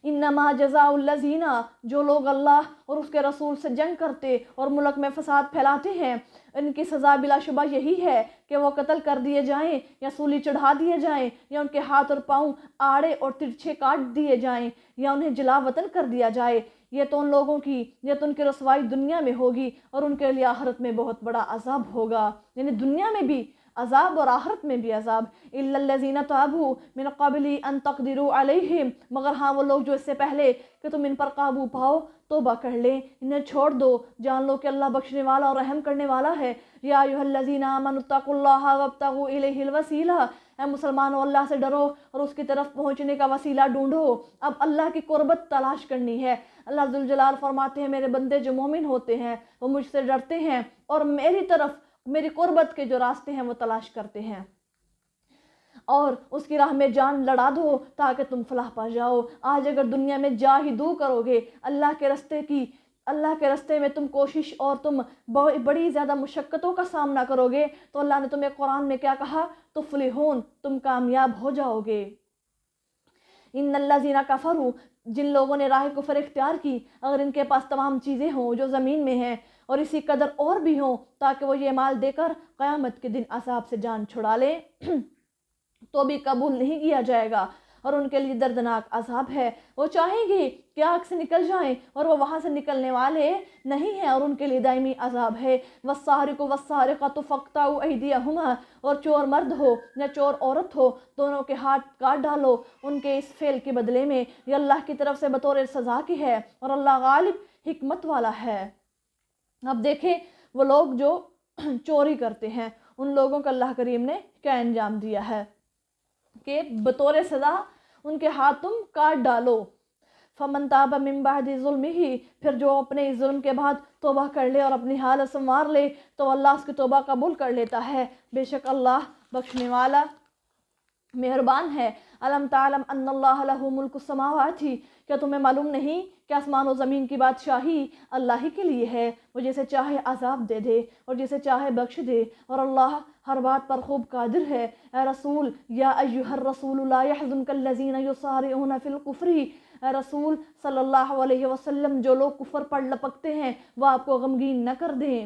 انما جزاء الذین، جو لوگ اللہ اور اس کے رسول سے جنگ کرتے اور ملک میں فساد پھیلاتے ہیں، ان کی سزا بلا شبہ یہی ہے کہ وہ قتل کر دیے جائیں یا سولی چڑھا دیے جائیں یا ان کے ہاتھ اور پاؤں آڑے اور ترچھے کاٹ دیے جائیں یا انہیں جلا وطن کر دیا جائے۔ یہ تو ان کی رسوائی دنیا میں ہوگی اور ان کے لیے آخرت میں بہت بڑا عذاب ہوگا، یعنی دنیا میں بھی عذاب اور آخرت میں بھی عذاب۔ الا الذین تابوا من قبل ان تقدروا علیہم، مگر ہاں وہ لوگ جو اس سے پہلے کہ تم ان پر قابو پاؤ توبہ کر لیں، انہیں چھوڑ دو، جان لو کہ اللہ بخشنے والا اور رحم کرنے والا ہے۔ یا ایھا الذین آمنوا اتقوا اللہ وابتغوا الیہ الوسیلہ، اے مسلمانوں اللہ سے ڈرو اور اس کی طرف پہنچنے کا وسیلہ ڈھونڈو۔ اب اللہ کی قربت تلاش کرنی ہے۔ اللہ ذوالجلال فرماتے ہیں میرے بندے جو مومن ہوتے ہیں وہ مجھ سے ڈرتے ہیں اور میری قربت کے جو راستے ہیں وہ تلاش کرتے ہیں، اور اس کی راہ میں جان لڑا دو تاکہ تم فلاح پا جاؤ۔ آج اگر دنیا میں جاہدو کرو گے اللہ کے رستے میں تم کوشش اور تم بڑی زیادہ مشقتوں کا سامنا کرو گے تو اللہ نے تمہیں قرآن میں کیا کہا، تفلحون، تم کامیاب ہو جاؤ گے۔ ان الذین کفروا، جن لوگوں نے راہ کفر اختیار کی، اگر ان کے پاس تمام چیزیں ہوں جو زمین میں ہیں اور اسی قدر اور بھی ہوں تاکہ وہ یہ مال دے کر قیامت کے دن عذاب سے جان چھڑا لیں تو بھی قبول نہیں کیا جائے گا اور ان کے لیے دردناک عذاب ہے۔ وہ چاہیں گے کہ آگ سے نکل جائیں اور وہ وہاں سے نکلنے والے نہیں ہیں اور ان کے لیے دائمی عذاب ہے۔ والسارق والسارقۃ فاقطعوا ایدیہما، اور چور مرد ہو یا چور عورت ہو دونوں کے ہاتھ کاٹ ڈالو ان کے اس فعل کے بدلے میں، یہ اللہ کی طرف سے بطور سزا کی ہے اور اللہ غالب حکمت والا ہے۔ اب دیکھیں وہ لوگ جو چوری کرتے ہیں ان لوگوں کو اللہ کریم نے کیا انجام دیا ہے کہ بطور سزا ان کے ہاتھ تم کاٹ ڈالو۔ فمن تاب من بعد ظلمہ، پھر جو اپنے ظلم کے بعد توبہ کر لے اور اپنی حالت سنوار لے تو اللہ اس کی توبہ قبول کر لیتا ہے، بے شک اللہ بخشنے والا مہربان ہے۔ الم تعلم ان اللہ لہ ملک السماوات، کیا تمہیں معلوم نہیں کہ آسمان و زمین کی بادشاہی اللہ ہی کے لیے ہے، وہ جسے چاہے عذاب دے دے اور جسے چاہے بخش دے، اور اللہ ہر بات پر خوب قادر ہے۔ اے رسول یا ایھا الرسول لا يحزنک الذین یصارعون فی الکفر، اے رسول صلی اللہ علیہ وسلم جو لوگ کفر پر لپکتے ہیں وہ آپ کو غمگین نہ کر دیں۔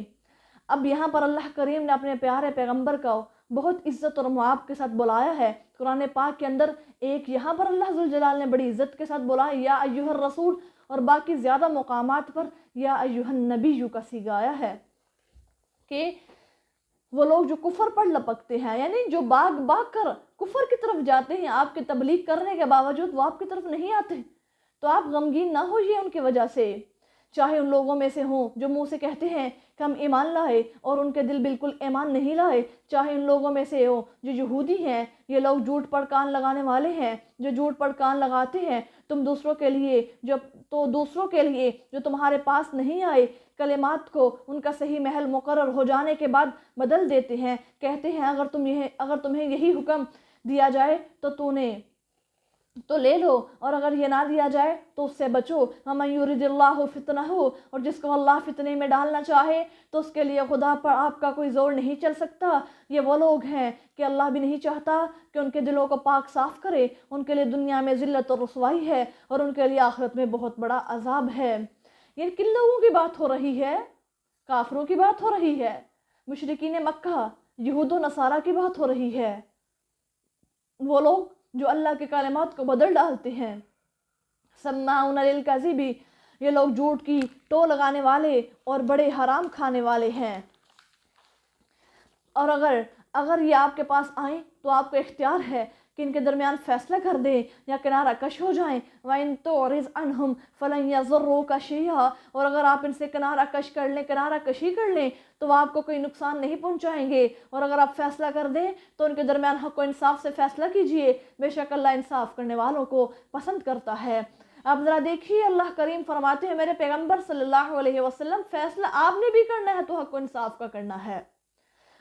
اب یہاں پر اللہ کریم نے اپنے پیارے پیغمبر کو بہت عزت اور معاب کے ساتھ بلایا ہے۔ قرآن پاک کے اندر ایک یہاں پر اللہ ذوالجلال نے بڑی عزت کے ساتھ بلایا یا ایھا الرسول، اور باقی زیادہ مقامات پر یا ایھا النبی کا صیغہ آیا ہے کہ وہ لوگ جو کفر پر لپکتے ہیں، یعنی جو باغ کر کفر کی طرف جاتے ہیں، آپ کی تبلیغ کرنے کے باوجود وہ آپ کی طرف نہیں آتے، تو آپ غمگین نہ ہوئیے ان کی وجہ سے، چاہے ان لوگوں میں سے ہوں جو منہ سے کہتے ہیں کہ ہم ایمان لائے اور ان کے دل بالکل ایمان نہیں لائے، چاہے ان لوگوں میں سے ہوں جو یہودی ہیں، یہ لوگ جھوٹ پر کان لگانے والے ہیں جو جھوٹ پر کان لگاتے ہیں، تم دوسروں کے لیے جو تمہارے پاس نہیں آئے کلمات کو ان کا صحیح محل مقرر ہو جانے کے بعد بدل دیتے ہیں، کہتے ہیں اگر تمہیں یہی حکم دیا جائے تو لے لو، اور اگر یہ نہ دیا جائے تو اس سے بچو۔ وَمَن يُرِدِ اللَّهُ فِتْنَهُ، اور جس کو اللہ فتنے میں ڈالنا چاہے تو اس کے لیے خدا پر آپ کا کوئی زور نہیں چل سکتا۔ یہ وہ لوگ ہیں کہ اللہ بھی نہیں چاہتا کہ ان کے دلوں کو پاک صاف کرے، ان کے لیے دنیا میں ذلت اور رسوائی ہے اور ان کے لیے آخرت میں بہت بڑا عذاب ہے۔ یہ کن لوگوں کی بات ہو رہی ہے؟ کافروں کی بات ہو رہی ہے، مشرکین مکہ، یہود و نصارہ کی بات ہو رہی ہے، وہ لوگ جو اللہ کے کلمات کو بدل ڈالتے ہیں۔ سماعون للکذب، یہ لوگ جھوٹ کی ٹو لگانے والے اور بڑے حرام کھانے والے ہیں، اور اگر یہ آپ کے پاس آئیں تو آپ کو اختیار ہے کہ ان کے درمیان فیصلہ کر دیں یا کنارہ کش ہو جائیں۔ وَإِن تُعْرِضْ عَنْهُمْ فَلَن يَضُرُّوكَ شَيْئًا، اور اگر آپ ان سے کنارہ کشی کر لیں تو وہ آپ کو کوئی نقصان نہیں پہنچائیں گے، اور اگر آپ فیصلہ کر دیں تو ان کے درمیان حق و انصاف سے فیصلہ کیجئے، بے شک اللہ انصاف کرنے والوں کو پسند کرتا ہے۔ آپ ذرا دیکھیے اللہ کریم فرماتے ہیں میرے پیغمبر صلی اللہ علیہ وسلم فیصلہ آپ نے بھی کرنا ہے تو حق و انصاف کا کرنا ہے،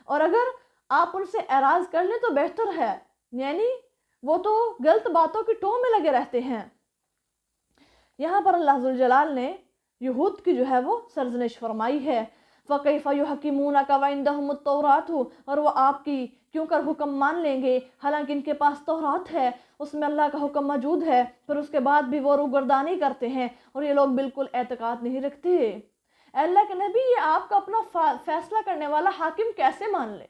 اور اگر آپ ان سے اعراض کر لیں تو بہتر ہے، یعنی وہ تو غلط باتوں کی ٹو میں لگے رہتے ہیں۔ یہاں پر اللہ ذوالجلال نے یہود کی جو ہے وہ سرزنش فرمائی ہے، فَكَيْفَ يُحَكِّمُونَكَ وَعِندَهُمُ التَّوْرَاةُ، اور وہ آپ کی کیوں کر حکم مان لیں گے حالانکہ ان کے پاس تورات ہے، اس میں اللہ کا حکم موجود ہے، پھر اس کے بعد بھی وہ روگردانی کرتے ہیں اور یہ لوگ بالکل اعتقاد نہیں رکھتے۔ اے اللہ کے نبی، یہ آپ کا اپنا فیصلہ کرنے والا حاکم کیسے مان لے؟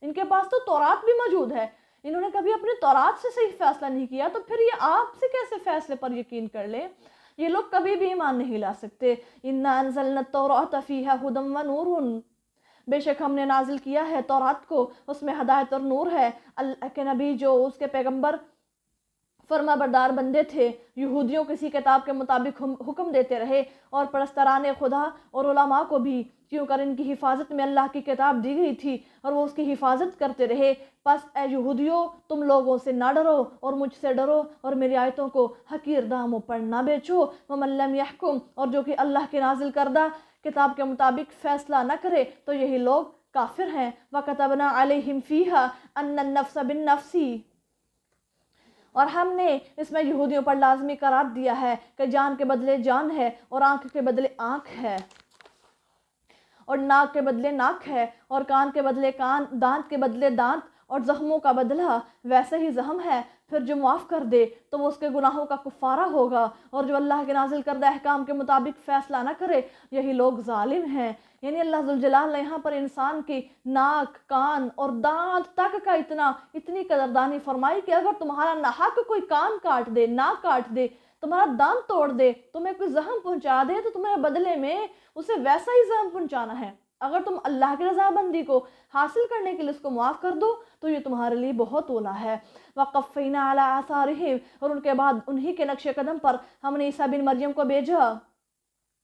ان کے پاس تو تورات بھی موجود ہے، انہوں نے کبھی اپنے تورات سے صحیح فیصلہ نہیں کیا، تو پھر یہ آپ سے کیسے فیصلے پر یقین کر لیں؟ یہ لوگ کبھی بھی ایمان نہیں لا سکتے۔ اِنَّا أَنزَلْنَا التَّوْرَاةَ فِيهَا هُدًى وَنُورٌ، بے شک ہم نے نازل کیا ہے تورات کو، اس میں ہدایت اور نور ہے۔ اللہ کے نبی جو اس کے پیغمبر فرما بردار بندے تھے، یہودیوں کسی کتاب کے مطابق حکم دیتے رہے اور پرستاران خدا اور علماء کو بھی، کیوں کر ان کی حفاظت میں اللہ کی کتاب دی گئی تھی اور وہ اس کی حفاظت کرتے رہے۔ پس اے یہودیوں، تم لوگوں سے نہ ڈرو اور مجھ سے ڈرو اور میری آیتوں کو حقیر داموں پر نہ بیچو۔ وَمَن لَّمْ يَحْكُمْ، اور جو کہ اللہ کی نازل کردہ کتاب کے مطابق فیصلہ نہ کرے تو یہی لوگ کافر ہیں۔ وَكَتَبْنَا عَلَيْهِمْ فِيهَا أَنَّ النَّفْسَ بِالنَّفْسِ، اور ہم نے اس میں یہودیوں پر لازمی قرار دیا ہے کہ جان کے بدلے جان ہے اور آنکھ کے بدلے آنکھ ہے اور ناک کے بدلے ناک ہے اور کان کے بدلے کان، دانت کے بدلے دانت، اور زخموں کا بدلہ ویسے ہی زخم ہے، پھر جو معاف کر دے تو وہ اس کے گناہوں کا کفارہ ہوگا، اور جو اللہ کے نازل کردہ احکام کے مطابق فیصلہ نہ کرے یہی لوگ ظالم ہیں۔ یعنی اللہ ذوالجلال نے یہاں پر انسان کی ناک، کان اور دانت تک کا اتنی قدردانی فرمائی کہ اگر تمہارا ناحق کوئی کان کاٹ دے، ناک کاٹ دے، تمہارا دانت توڑ دے، تمہیں کوئی زخم پہنچا دے، تو تمہیں بدلے میں اسے ویسا ہی زخم پہنچانا ہے۔ اگر تم اللہ کی رضامندی کو حاصل کرنے کے لیے اس کو معاف کر دو تو یہ تمہارے لیے بہت اولا ہے۔ وَقَفَّيْنَا عَلَىٰ آثَارِهِمْ، اور ان کے بعد انہی کے نقش قدم پر ہم نے عیسیٰ بن مریم کو بھیجا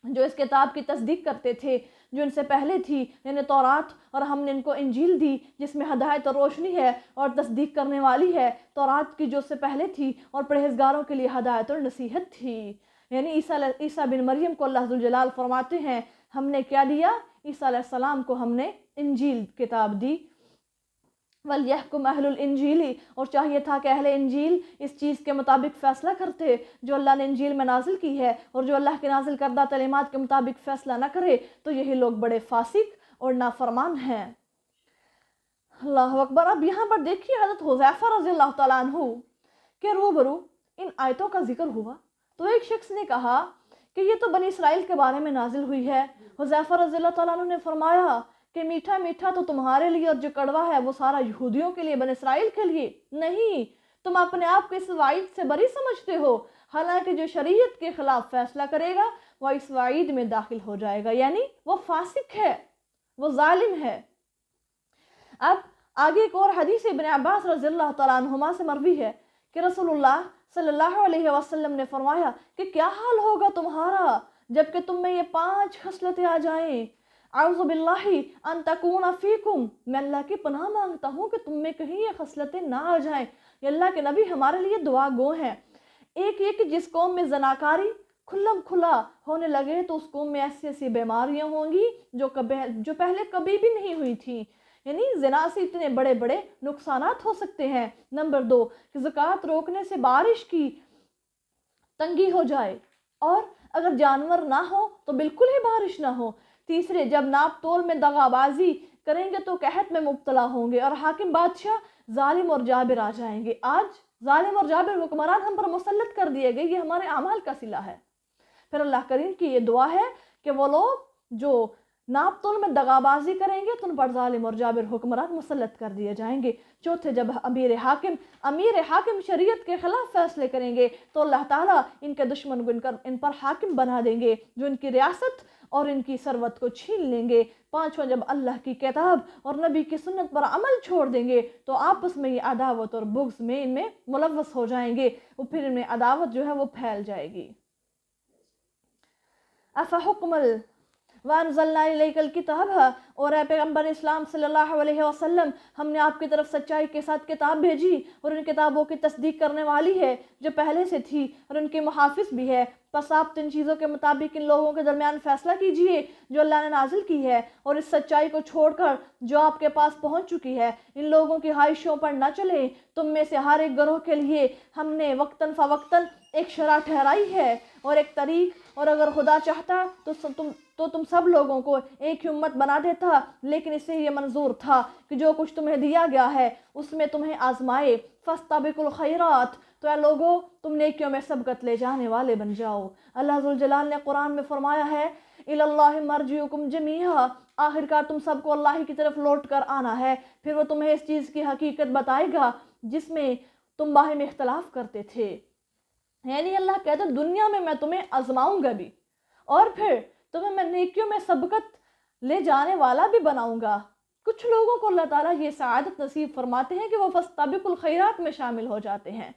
جو اس کتاب کی تصدیق کرتے تھے جو ان سے پہلے تھی، یعنی تورات، اور ہم نے ان کو انجیل دی جس میں ہدایت اور روشنی ہے اور تصدیق کرنے والی ہے تورات کی جو اس سے پہلے تھی، اور پرہیزگاروں کے لیے ہدایت اور نصیحت تھی۔ یعنی عیسیٰ بن مریم کو اللہ ذوالجلال فرماتے ہیں ہم نے کیا دیا؟ عیسیٰ علیہ السلام کو ہم نے انجیل کتاب دی۔ وَلْيَحْكُمْ أَهْلُ الْإِنْجِيلِ، اور چاہیے تھا کہ اہل انجیل اس چیز کے مطابق فیصلہ کرتے جو اللہ نے انجیل میں نازل کی ہے، اور جو اللہ کے نازل کردہ تعلیمات کے مطابق فیصلہ نہ کرے تو یہی لوگ بڑے فاسق اور نافرمان ہیں۔ اللہ اکبر۔ اب یہاں پر دیکھیے حضرت حذیفہ رضی اللہ تعالیٰ عنہ کے روبرو ان آیتوں کا ذکر ہوا تو ایک شخص نے کہا کہ یہ تو بنی اسرائیل کے بارے میں نازل ہوئی ہے۔ حذیفہ رضی اللہ تعالیٰ عنہ نے فرمایا کہ میٹھا میٹھا تو تمہارے لیے اور جو کڑوا ہے وہ سارا یہودیوں کے لیے، بنی اسرائیل کے لیے نہیں۔ تم اپنے آپ کو اس وعید سے بری سمجھتے ہو، حالانکہ جو شریعت کے خلاف فیصلہ کرے گا وہ اس وعید میں داخل ہو جائے گا، یعنی وہ فاسق ہے، وہ ظالم ہے۔ اب آگے ایک اور حدیث ابن عباس رضی اللہ تعالیٰ عنہما سے مروی ہے کہ رسول اللہ صلی اللہ علیہ وسلم نے فرمایا کہ کیا حال ہوگا تمہارا جبکہ تم میں یہ 5 خصلتیں آ جائیں۔ اعوذ باللہ ان تکون فیکم، میں اللہ کی پناہ مانگتا ہوں کہ تم میں کہیں یہ خصلتیں نہ آ جائیں۔ یہ اللہ کے نبی ہمارے لیے دعا گو ہیں۔ ایک یہ کہ جس قوم میں زناکاری کھلم کھلا ہونے لگے تو اس قوم میں ایسی ایسی بیماریاں ہوں گی جو پہلے کبھی بھی نہیں ہوئی تھیں، یعنی زنا سے اتنے بڑے بڑے نقصانات ہو سکتے ہیں۔ نمبر 2 کہ زکوٰۃ روکنے سے بارش کی تنگی ہو جائے، اور اگر جانور نہ ہو تو بالکل ہی بارش نہ ہو۔ تیسرے جب ناپ تول میں دغا بازی کریں گے تو قحط میں مبتلا ہوں گے، اور حاکم بادشاہ ظالم اور جابر آ جائیں گے۔ آج ظالم اور جابر حکمران ہم پر مسلط کر دیے گئے، یہ ہمارے اعمال کا صلہ ہے۔ پھر اللہ کریم کی یہ دعا ہے کہ وہ لوگ جو ناپ تول میں دغا بازی کریں گے تو ان پر ظالم اور جابر حکمران مسلط کر دیے جائیں گے۔ چوتھے جب امیر حاکم شریعت کے خلاف فیصلے کریں گے تو اللہ تعالیٰ ان کے دشمن کو ان پر حاکم بنا دیں گے جو ان کی ریاست اور ان کی ثروت کو چھین لیں گے۔ پانچواں جب اللہ کی کتاب اور نبی کی سنت پر عمل چھوڑ دیں گے تو آپس میں یہ عداوت اور بغض میں ان میں ملوث ہو جائیں گے، وہ پھر ان میں عداوت جو ہے وہ پھیل جائے گی۔ افحکم وَأَنزَلْنَا إِلَيْكَ الْكِتَابَ، اور اے پیغمبر اسلام صلی اللہ علیہ وسلم ہم نے آپ کی طرف سچائی کے ساتھ کتاب بھیجی، اور ان کتابوں کی تصدیق کرنے والی ہے جو پہلے سے تھی، اور ان کی محافظ بھی ہے۔ پس آپ ان چیزوں کے مطابق ان لوگوں کے درمیان فیصلہ کیجئے جو اللہ نے نازل کی ہے، اور اس سچائی کو چھوڑ کر جو آپ کے پاس پہنچ چکی ہے ان لوگوں کی خواہشوں پر نہ چلیں۔ تم میں سے ہر ایک گروہ کے لیے ہم نے وقتاً فوقتاً ایک شرع ٹھہرائی ہے اور ایک طریق، اور اگر خدا چاہتا تو تم سب لوگوں کو ایک ہی امت بنا دیتا، لیکن اسے یہ منظور تھا کہ جو کچھ تمہیں دیا گیا ہے اس میں تمہیں آزمائے۔ فاستبقوا الخیرات، تو اے لوگو تم نیکیوں میں سبقت لے جانے والے بن جاؤ۔ اللہ ذوالجلال نے قرآن میں فرمایا ہے اِلَى اللَّهِ مَرْجِعُكُمْ جَمِيعًا، آخرکار تم سب کو اللہ کی طرف لوٹ کر آنا ہے، پھر وہ تمہیں اس چیز کی حقیقت بتائے گا جس میں تم باہم اختلاف کرتے تھے۔ یعنی اللہ کہتا ہے دنیا میں تمہیں آزماؤں گا بھی، اور پھر تمہیں میں نیکیوں میں سبقت لے جانے والا بھی بناؤں گا۔ کچھ لوگوں کو اللہ تعالیٰ یہ سعادت نصیب فرماتے ہیں کہ وہ فاستبقوا الخیرات میں شامل ہو جاتے ہیں۔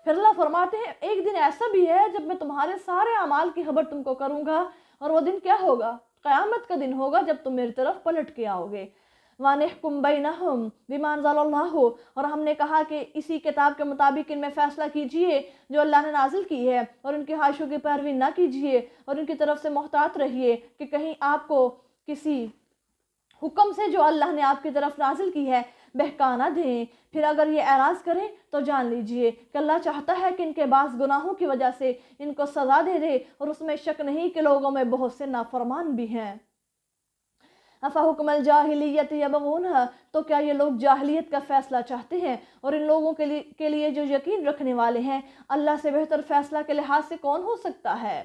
پھر اللہ فرماتے ہیں ایک دن ایسا بھی ہے جب میں تمہارے سارے اعمال کی خبر تم کو کروں گا، اور وہ دن کیا ہوگا؟ قیامت کا دن ہوگا جب تم میری طرف پلٹ کے آؤ گے۔ وَأَنِحْكُمْ بَيْنَهُمْ بِمَا أَنزَلَ اللَّهُ، اور ہم نے کہا کہ اسی کتاب کے مطابق ان میں فیصلہ کیجئے جو اللہ نے نازل کی ہے، اور ان کی خواہشوں کی پیروی نہ کیجئے، اور ان کی طرف سے محتاط رہیے کہ کہیں آپ کو کسی حکم سے جو اللہ نے آپ کی طرف نازل کی ہے بہکا نہ دیں۔ پھر اگر یہ اعراض کریں تو جان لیجئے کہ اللہ چاہتا ہے کہ ان کے بعض گناہوں کی وجہ سے ان کو سزا دے دے، اور اس میں شک نہیں کہ لوگوں میں بہت سے نافرمان بھی ہیں۔ افحکم الجاہلیت یبغون، تو کیا یہ لوگ جاہلیت کا فیصلہ چاہتے ہیں؟ اور ان لوگوں کے لیے جو یقین رکھنے والے ہیں اللہ سے بہتر فیصلہ کے لحاظ سے کون ہو سکتا ہے؟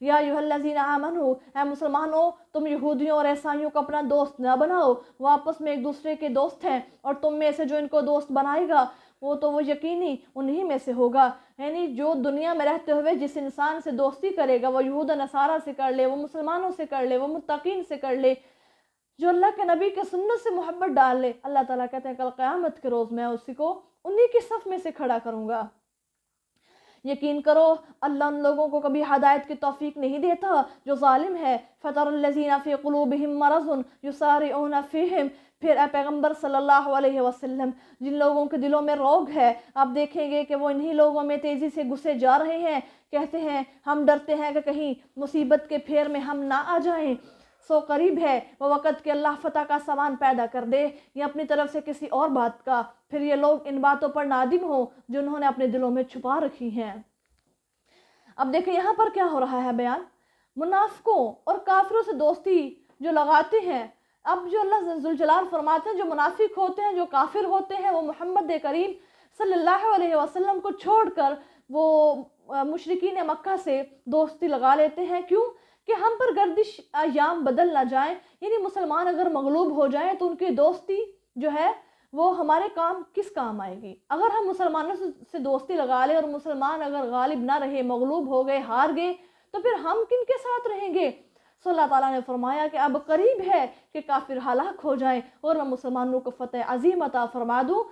یا ایھا الذین آمنوا، اے مسلمانوں تم یہودیوں اور عیسائیوں کو اپنا دوست نہ بناؤ، وہ آپس میں ایک دوسرے کے دوست ہیں، اور تم میں سے جو ان کو دوست بنائے گا وہ یقینی انہی میں سے ہوگا۔ یعنی جو دنیا میں رہتے ہوئے جس انسان سے دوستی کرے گا، وہ یہود و نصارہ سے کر لے، وہ مسلمانوں سے کر لے، وہ متقین سے کر لے، جو اللہ کے نبی کے سنت سے محبت ڈال لے، اللہ تعالیٰ کہتے ہیں کل قیامت کے روز میں اسی کو انہی کی صف میں سے کھڑا کروں گا۔ یقین کرو اللہ ان لوگوں کو کبھی ہدایت کی توفیق نہیں دیتا جو ظالم ہے۔ فَتَرَ الَّذِينَ فِي قُلُوبِهِم مَّرَضٌ يُسَارِعُونَ فِيهِمْ، پھر اے پیغمبر صلی اللہ علیہ وسلم جن لوگوں کے دلوں میں روگ ہے آپ دیکھیں گے کہ وہ انہی لوگوں میں تیزی سے گھسے جا رہے ہیں، کہتے ہیں ہم ڈرتے ہیں کہ کہیں مصیبت کے پھیر میں ہم نہ آ جائیں۔ سو قریب ہے وہ وقت کہ اللہ فتح کا سامان پیدا کر دے یا اپنی طرف سے کسی اور بات کا، پھر یہ لوگ ان باتوں پر نادم ہوں جو انہوں نے اپنے دلوں میں چھپا رکھی ہیں۔ اب دیکھیں یہاں پر کیا ہو رہا ہے بیان، منافقوں اور کافروں سے دوستی جو لگاتے ہیں۔ اب جو اللہ ذوالجلال فرماتے ہیں جو منافق ہوتے ہیں جو کافر ہوتے ہیں وہ محمد کریم صلی اللہ علیہ وسلم کو چھوڑ کر وہ مشرکین مکہ سے دوستی لگا لیتے ہیں۔ کیوں؟ کہ ہم پر گردش ایام بدل نہ جائیں، یعنی مسلمان اگر مغلوب ہو جائیں تو ان کی دوستی جو ہے وہ ہمارے کام کس کام آئے گی۔ اگر ہم مسلمانوں سے دوستی لگا لیں اور مسلمان اگر غالب نہ رہے، مغلوب ہو گئے، ہار گئے، تو پھر ہم کن کے ساتھ رہیں گے؟ سو اللہ تعالیٰ نے فرمایا کہ اب قریب ہے کہ کافر ہلاک ہو جائیں اور میں مسلمانوں کو فتح عظیم عطا فرما دوں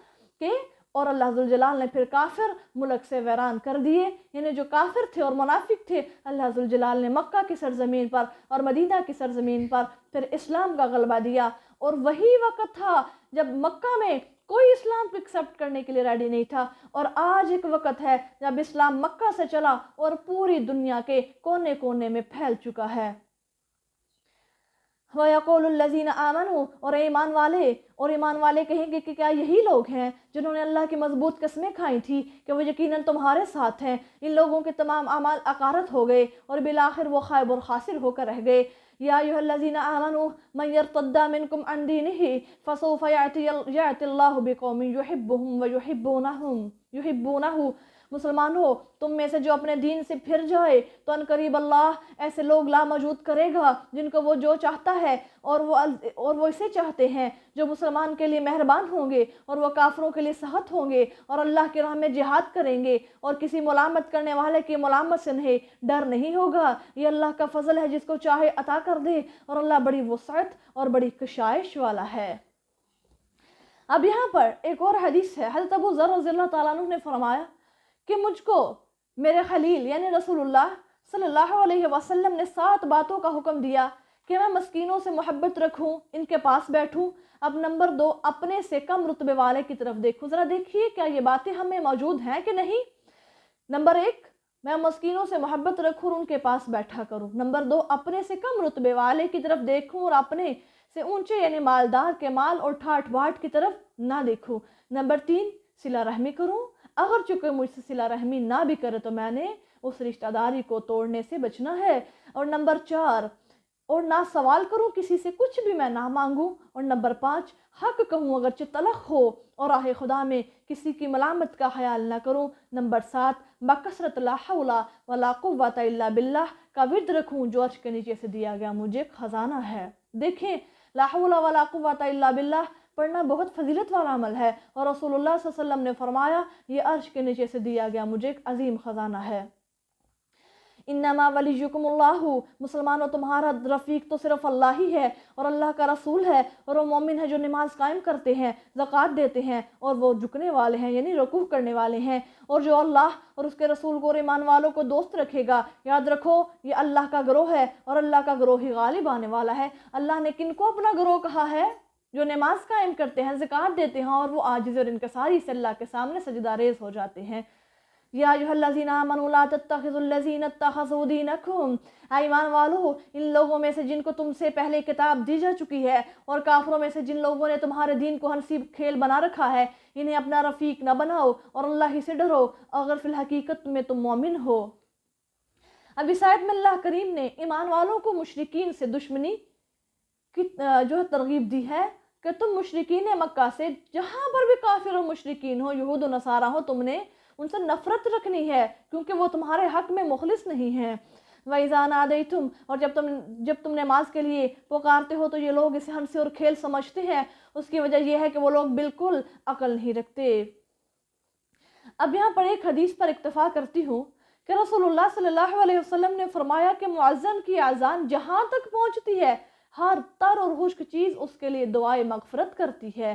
کہ اور اللہ ذوالجلال نے پھر کافر ملک سے ویران کر دیے، یعنی جو کافر تھے اور منافق تھے اللہ ذوالجلال نے مکہ کی سرزمین پر اور مدینہ کی سرزمین پر پھر اسلام کا غلبہ دیا۔ اور وہی وقت تھا جب مکہ میں کوئی اسلام کو ایکسیپٹ کرنے کے لیے ریڈی نہیں تھا، اور آج ایک وقت ہے جب اسلام مکہ سے چلا اور پوری دنیا کے کونے کونے میں پھیل چکا ہے۔ وَيَقُولُ الَّذِينَ آمَنُوا، اور ایمان والے کہیں گے کہ کیا یہی لوگ ہیں جنہوں نے اللہ کی مضبوط قسمیں کھائی تھی کہ وہ یقیناً تمہارے ساتھ ہیں، ان لوگوں کے تمام اعمال عقارت ہو گئے اور بالآخر وہ خائب اور خاسر ہو کر رہ گئے۔ یا ایھا الذین آمنوا من یرتد منکم عن دینہ فسوف یأتی اللہ بقوم یحبهم ویحبونہ۔ مسلمانوں تم میں سے جو اپنے دین سے پھر جائے تو ان قریب اللہ ایسے لوگ لا موجود کرے گا جن کو وہ جو چاہتا ہے اور وہ اسے چاہتے ہیں، جو مسلمان کے لیے مہربان ہوں گے اور وہ کافروں کے لیے سخت ہوں گے اور اللہ کی راہ میں جہاد کریں گے اور کسی ملامت کرنے والے کی ملامت سے انہیں ڈر نہیں ہوگا۔ یہ اللہ کا فضل ہے جس کو چاہے عطا کر دے، اور اللہ بڑی وسعت اور بڑی کشائش والا ہے۔ اب یہاں پر ایک اور حدیث ہے، حضرت ابو ذر رضی اللہ تعالیٰ عنہ نے فرمایا کہ مجھ کو میرے خلیل یعنی رسول اللہ صلی اللہ علیہ وسلم نے 7 باتوں کا حکم دیا کہ میں مسکینوں سے محبت رکھوں، ان کے پاس بیٹھوں۔ اب نمبر 2، اپنے سے کم رتبے والے کی طرف دیکھوں۔ ذرا دیکھیے کیا یہ باتیں ہمیں موجود ہیں کہ نہیں۔ نمبر 1، میں مسکینوں سے محبت رکھوں اور ان کے پاس بیٹھا کروں۔ نمبر 2، اپنے سے کم رتبے والے کی طرف دیکھوں اور اپنے سے اونچے یعنی مالدار کے مال اور ٹھاٹ باٹ کی طرف نہ دیکھوں۔ نمبر 3، صلہ رحمی کروں، اگر چونکہ مجھ سے صلہ رحمی نہ بھی کرے تو میں نے اس رشتہ داری کو توڑنے سے بچنا ہے۔ اور نمبر 4، اور نہ سوال کروں، کسی سے کچھ بھی میں نہ مانگوں۔ اور نمبر 5، حق کہوں اگرچہ تلخ ہو اور راہ خدا میں کسی کی ملامت کا خیال نہ کروں۔ نمبر 7، بکثرت لا حول ولا قوت الا باللہ کا ورد رکھوں جو عرش کے نیچے سے دیا گیا مجھے خزانہ ہے۔ دیکھیں لا حول ولا قوت الا باللہ پڑھنا بہت فضیلت والا عمل ہے، اور رسول اللہ صلی اللہ علیہ وسلم نے فرمایا یہ عرش کے نیچے سے دیا گیا مجھے ایک عظیم خزانہ ہے۔ انما ولیکم اللہ، مسلمانوں تمہارا رفیق تو صرف اللہ ہی ہے اور اللہ کا رسول ہے، اور وہ مومن ہے جو نماز قائم کرتے ہیں، زکوٰۃ دیتے ہیں، اور وہ جھکنے والے ہیں یعنی رکوع کرنے والے ہیں، اور جو اللہ اور اس کے رسول کو اور ایمان والوں کو دوست رکھے گا۔ یاد رکھو یہ اللہ کا گروہ ہے اور اللہ کا گروہ ہی غالب آنے والا ہے۔ اللہ نے کن کو اپنا گروہ کہا ہے؟ جو نماز قائم کرتے ہیں، زکوٰۃ دیتے ہیں، اور وہ عاجز اور انکساری سے اللہ کے سامنے سجدہ ریز ہو جاتے ہیں۔ یا ایھا الذین آمنوا لا تتخذوا الذین اتخذوا دینکم، ایمان والو ان لوگوں میں سے جن کو تم سے پہلے کتاب دی جا چکی ہے اور کافروں میں سے جن لوگوں نے تمہارے دین کو ہنسی کھیل بنا رکھا ہے، انہیں اپنا رفیق نہ بناؤ اور اللہ ہی سے ڈرو اگر فی الحقیقت میں تم مومن ہو۔ اب اس آیت میں اللہ کریم نے ایمان والوں کو مشرکین سے دشمنی کی جو ہے ترغیب دی ہے کہ تم مشرکین مکہ سے جہاں پر بھی کافر و مشرکین ہو، یہود و نصارہ ہو، تم نے ان سے نفرت رکھنی ہے کیونکہ وہ تمہارے حق میں مخلص نہیں ہیں۔ وَإِذَا نَادَيْتُمْ، اور جب تم نماز کے لیے پکارتے ہو تو یہ لوگ اسے ہنسی اور کھیل سمجھتے ہیں، اس کی وجہ یہ ہے کہ وہ لوگ بالکل عقل نہیں رکھتے۔ اب یہاں پر ایک حدیث پر اکتفا کرتی ہوں کہ رسول اللہ صلی اللہ علیہ وسلم نے فرمایا کہ مؤذن کی اذان جہاں تک پہنچتی ہے ہر تر اور خشک چیز اس کے لیے دعائے مغفرت کرتی ہے۔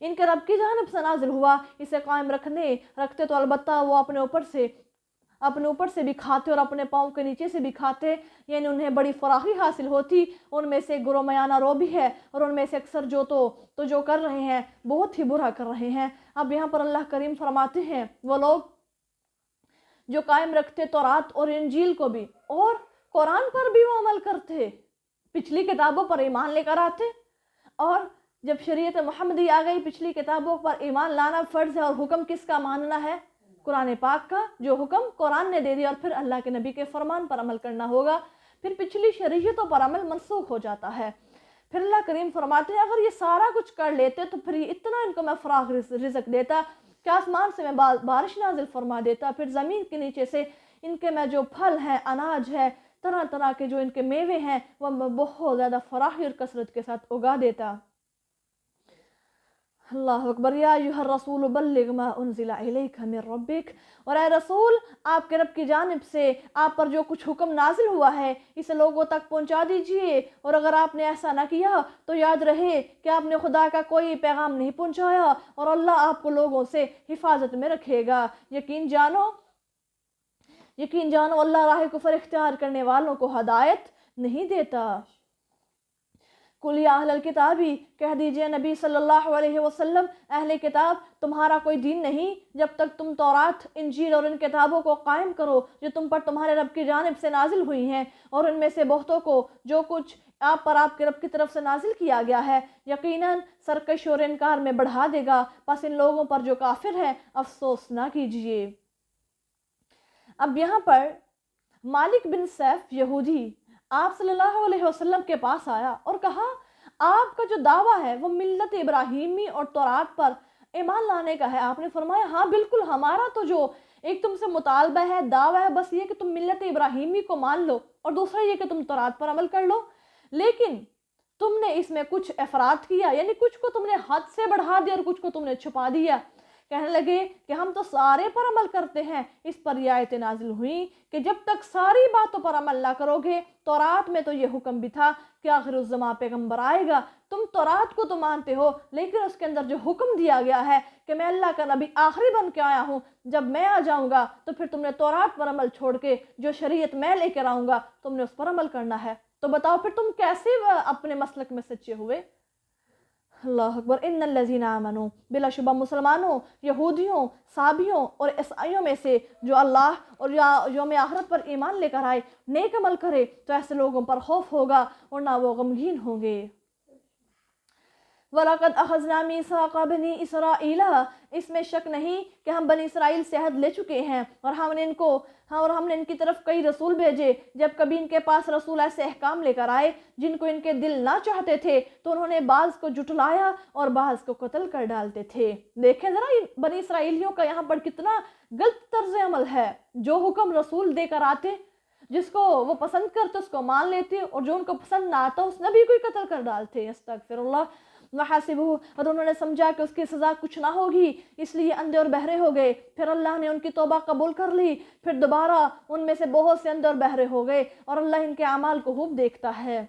ان کے رب کی جانب سے نازل ہوا، اسے قائم رکھتے تو البتہ وہ اپنے اوپر سے بھی کھاتے اور اپنے پاؤں کے نیچے سے بھی کھاتے، یعنی انہیں بڑی فراخی حاصل ہوتی۔ ان میں سے گروہ میانہ رو بھی ہے، اور ان میں سے اکثر جو کر رہے ہیں بہت ہی برا کر رہے ہیں۔ اب یہاں پر اللہ کریم فرماتے ہیں وہ لوگ جو قائم رکھتے تورات اور انجیل کو بھی، اور قرآن پر بھی وہ عمل کرتے، پچھلی کتابوں پر ایمان لے کر آتے، اور جب شریعت محمدی آ گئی پچھلی کتابوں پر ایمان لانا فرض ہے، اور حکم کس کا ماننا ہے؟ قرآن پاک کا، جو حکم قرآن نے دے دیا، اور پھر اللہ کے نبی کے فرمان پر عمل کرنا ہوگا، پھر پچھلی شریعتوں پر عمل منسوخ ہو جاتا ہے۔ پھر اللہ کریم فرماتے ہیں اگر یہ سارا کچھ کر لیتے تو پھر اتنا ان کو میں فراغ رزق دیتا کہ آسمان سے میں بارش نازل فرما دیتا، پھر زمین کے نیچے سے ان کے میں جو پھل ہیں، اناج ہے، طرح طرح کے جو ان کے میوے ہیں، وہ میں بہت زیادہ فراخی اور کثرت کے ساتھ اگا دیتا۔ اللہ اکبر۔ یا ایھا الرسول بلغ ما انزل الیک من ربک، اور اے رسول آپ کے رب کی جانب سے آپ پر جو کچھ حکم نازل ہوا ہے اسے لوگوں تک پہنچا دیجئے، اور اگر آپ نے ایسا نہ کیا تو یاد رہے کہ آپ نے خدا کا کوئی پیغام نہیں پہنچایا، اور اللہ آپ کو لوگوں سے حفاظت میں رکھے گا۔ یقین جانو اللہ راہ کفر اختیار کرنے والوں کو ہدایت نہیں دیتا۔ قل یا اہل الکتابی، کہہ دیجئے نبی صلی اللہ علیہ وسلم، اہل کتاب تمہارا کوئی دین نہیں جب تک تم تورات، انجیل اور ان کتابوں کو قائم کرو جو تم پر تمہارے رب کی جانب سے نازل ہوئی ہیں، اور ان میں سے بہتوں کو جو کچھ آپ پر آپ کے رب کی طرف سے نازل کیا گیا ہے یقیناً سرکش اور انکار میں بڑھا دے گا، پس ان لوگوں پر جو کافر ہیں افسوس نہ کیجئے۔ اب یہاں پر مالک بن سیف یہودی آپ صلی اللہ علیہ وسلم کے پاس آیا اور کہا آپ کا جو دعویٰ ہے وہ ملت ابراہیمی اور تورات پر ایمان لانے کا ہے۔ آپ نے فرمایا ہاں بالکل، ہمارا تو جو ایک تم سے مطالبہ ہے، دعویٰ ہے، بس یہ کہ تم ملت ابراہیمی کو مان لو، اور دوسرا یہ کہ تم تورات پر عمل کر لو، لیکن تم نے اس میں کچھ افراد کیا، یعنی کچھ کو تم نے حد سے بڑھا دیا اور کچھ کو تم نے چھپا دیا۔ کہنے لگے کہ ہم تو سارے پر عمل کرتے ہیں۔ اس پر یہ آیتیں نازل ہوئیں کہ جب تک ساری باتوں پر عمل نہ کرو گے، تورات میں تو یہ حکم بھی تھا کہ آخر الزمان پیغمبر آئے گا، تم تورات کو تو مانتے ہو لیکن اس کے اندر جو حکم دیا گیا ہے کہ میں اللہ کا نبی آخری بن کے آیا ہوں، جب میں آ جاؤں گا تو پھر تم نے تورات پر عمل چھوڑ کے جو شریعت میں لے کر آؤں گا تم نے اس پر عمل کرنا ہے۔ تو بتاؤ پھر تم کیسے اپنے مسلک میں سچے ہوئے؟ اللہ اکبر۔ ان الذین آمنوا، بلا شبہ مسلمانوں، یہودیوں، صابیوں اور عیسائیوں میں سے جو اللہ اور یوم آخرت پر ایمان لے کر آئے، نیک عمل کرے تو ایسے لوگوں پر خوف ہوگا اور نہ وہ غمگین ہوں گے۔ وَلَقَدْ أَخَذْنَا مِيثَاقَ بَنِي إِسْرَائِيلَ، اس میں شک نہیں کہ ہم بنی اسرائیل سے عہد لے چکے ہیں، اور ہم نے ان کی طرف کئی رسول بھیجے، جب کبھی ان کے پاس رسول ایسے احکام لے کر آئے جن کو ان کے دل نہ چاہتے تھے تو انہوں نے بعض کو جھٹلایا اور بعض کو قتل کر ڈالتے تھے۔ دیکھیں ذرا بنی اسرائیلیوں کا یہاں پر کتنا غلط طرز عمل ہے، جو حکم رسول دے کر آتے جس کو وہ پسند کرتے اس کو مان لیتے، اور جو ان کو پسند نہ آتا اس نبی کو ہی قتل کر ڈالتے۔ استغفر اللہ۔ وحسبوا، اور انہوں نے سمجھا کہ اس کی سزا کچھ نہ ہوگی، اس لیے اندھے اور بہرے ہو گئے۔ پھر اللہ نے ان کی توبہ قبول کر لی، پھر دوبارہ ان میں سے بہت سے اندھے اور بہرے ہو گئے، اور اللہ ان کے اعمال کو خوب دیکھتا ہے۔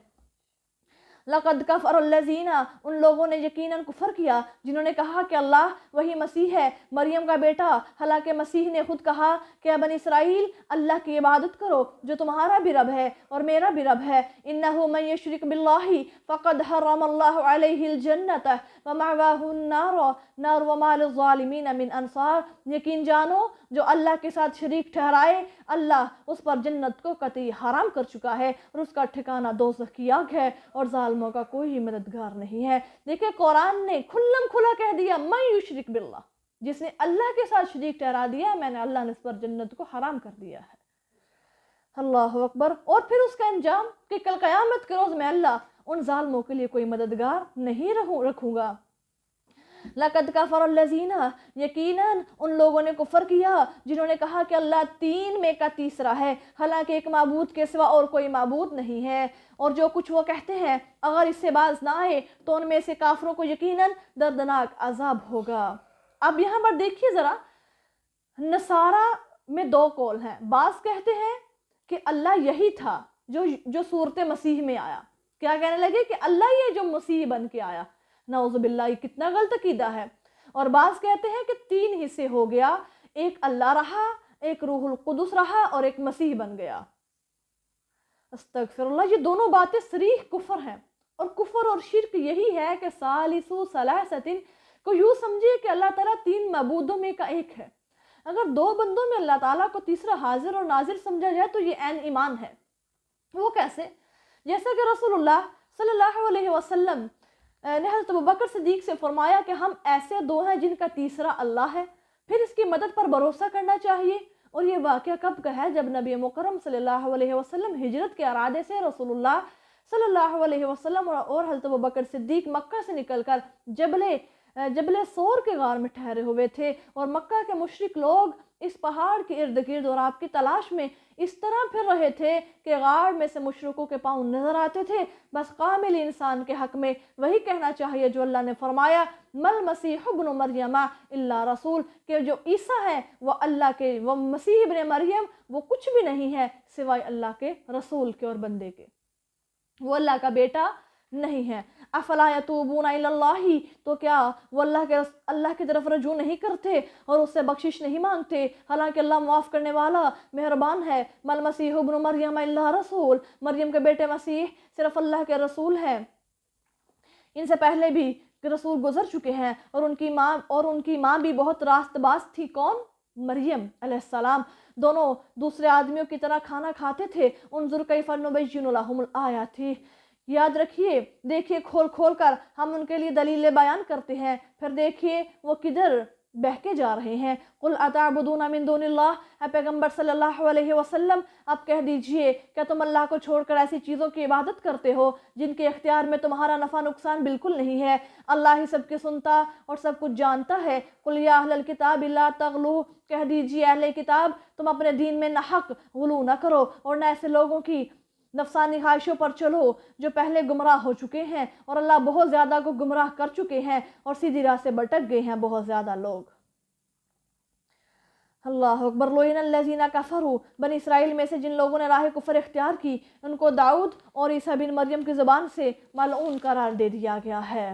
لقد کفر الذین، ان لوگوں نے یقیناً کفر کیا جنہوں نے کہا کہ اللہ وہی مسیح ہے، مریم کا بیٹا، حالانکہ مسیح نے خود کہا کہ اے بنی اسرائیل اللہ کی عبادت کرو جو تمہارا بھی رب ہے اور میرا بھی رب ہے۔ انہ من یشرک باللہ فقد حرم اللہ علیہ الجنۃ ومأواہ النار وما للظالمین من انصار، یقین جانو جو اللہ کے ساتھ شریک ٹھہرائے اللہ اس پر جنت کو قطعی حرام کر چکا ہے، اور اس کا ٹھکانہ دوزخ کی آگ ہے، اور ظالموں کا کوئی مددگار نہیں ہے۔ دیکھیں قرآن نے کھلم کھلا کہہ دیا من یشرک باللہ، جس نے اللہ کے ساتھ شریک ٹھہرا دیا میں نے اللہ نے اس پر جنت کو حرام کر دیا ہے۔ اللہ اکبر۔ اور پھر اس کا انجام کہ کل قیامت کے روز میں اللہ ان ظالموں کے لیے کوئی مددگار نہیں رکھوں گا۔ لقد کفر الذین، یقیناً ان لوگوں نے کفر کیا جنہوں نے کہا کہ اللہ تین میں کا تیسرا ہے، حالانکہ ایک معبود کے سوا اور کوئی معبود نہیں ہے، اور جو کچھ وہ کہتے ہیں اگر اس سے باز نہ آئے تو ان میں سے کافروں کو یقیناً دردناک عذاب ہوگا۔ اب یہاں پر دیکھیے ذرا، نصارہ میں دو قول ہیں، بعض کہتے ہیں کہ اللہ یہی تھا جو صورت مسیح میں آیا، کیا کہنے لگے کہ اللہ یہ جو مسیح بن کے آیا، نعوذ باللہ، یہ کتنا غلط عقیدہ ہے۔ اور بعض کہتے ہیں کہ 3 حصے ہو گیا، ایک اللہ رہا، ایک روح القدس رہا اور ایک مسیح بن گیا۔ استغفر اللہ، یہ دونوں باتیں صریح کفر ہیں، اور کفر اور شرک یہی ہے کہ ثالث ثلاثۃ کو یوں سمجھے کہ اللہ تعالیٰ 3 معبودوں میں کا ایک ہے۔ اگر 2 بندوں میں اللہ تعالیٰ کو تیسرا حاضر اور ناظر سمجھا جائے تو یہ عین ایمان ہے۔ وہ کیسے؟ جیسا کہ رسول اللہ صلی اللہ علیہ وسلم نے حضرت ابوبکر صدیق سے فرمایا کہ ہم ایسے 2 ہیں جن کا تیسرا اللہ ہے، پھر اس کی مدد پر بھروسہ کرنا چاہیے۔ اور یہ واقعہ کب کا ہے؟ جب نبی مکرم صلی اللہ علیہ وسلم ہجرت کے ارادے سے رسول اللہ صلی اللہ علیہ وسلم اور حضرت ابوبکر صدیق مکہ سے نکل کر جبل سور کے غار میں ٹھہرے ہوئے تھے، اور مکہ کے مشرک لوگ اس پہاڑ کے ارد گرد اور آپ کی تلاش میں اس طرح پھر رہے تھے کہ غار میں سے مشرکوں کے پاؤں نظر آتے تھے۔ بس کامل انسان کے حق میں وہی کہنا چاہیے جو اللہ نے فرمایا، مل مسیح ابن مریم الا رسول، کہ جو عیسیٰ ہے وہ اللہ کے، وہ مسیح ابن مریم وہ کچھ بھی نہیں ہے سوائے اللہ کے رسول کے اور بندے کے، وہ اللہ کا بیٹا نہیں ہے۔ افلا یتوبون الی اللہ، تو کیا وہ اللہ کی طرف رجوع نہیں کرتے اور اس سے بخشش نہیں مانگتے، حالانکہ اللہ معاف کرنے والا مہربان ہے۔ مل مسیح ابن مریم الا رسول، مریم کے بیٹے مسیح صرف اللہ کے رسول ہیں۔ ان سے پہلے بھی رسول گزر چکے ہیں، اور ان کی ماں بھی بہت راست باز تھی۔ کون؟ مریم علیہ السلام۔ دونوں دوسرے آدمیوں کی طرح کھانا کھاتے تھے۔ انظر کیف نبین لہم الآیات، یاد رکھیے، دیکھیے کھول کھول کر ہم ان کے لیے دلیلیں بیان کرتے ہیں، پھر دیکھیے وہ کدھر بہکے جا رہے ہیں۔ قل اتعبدون من دون اللہ، اے پیغمبر صلی اللہ علیہ وسلم آپ کہہ دیجئے کہ تم اللہ کو چھوڑ کر ایسی چیزوں کی عبادت کرتے ہو جن کے اختیار میں تمہارا نفع نقصان بالکل نہیں ہے، اللہ ہی سب کی سنتا اور سب کچھ جانتا ہے۔ قل یا اہل الکتاب لا تغلو، کہہ دیجئے اہل کتاب تم اپنے دین میں ناحق غلو نہ کرو، اور نہ ایسے لوگوں کی نفسانی خواہشوں پر چلو جو پہلے گمراہ ہو چکے ہیں، اور اللہ بہت زیادہ کو گمراہ کر چکے ہیں اور سیدھی راہ سے بھٹک گئے ہیں بہت زیادہ لوگ۔ اللہ اکبر۔ لعن الذین کفروا، بنی اسرائیل میں سے جن لوگوں نے راہ کفر اختیار کی، ان کو داؤد اور عیسیٰ بن مریم کی زبان سے ملعون قرار دے دیا گیا ہے۔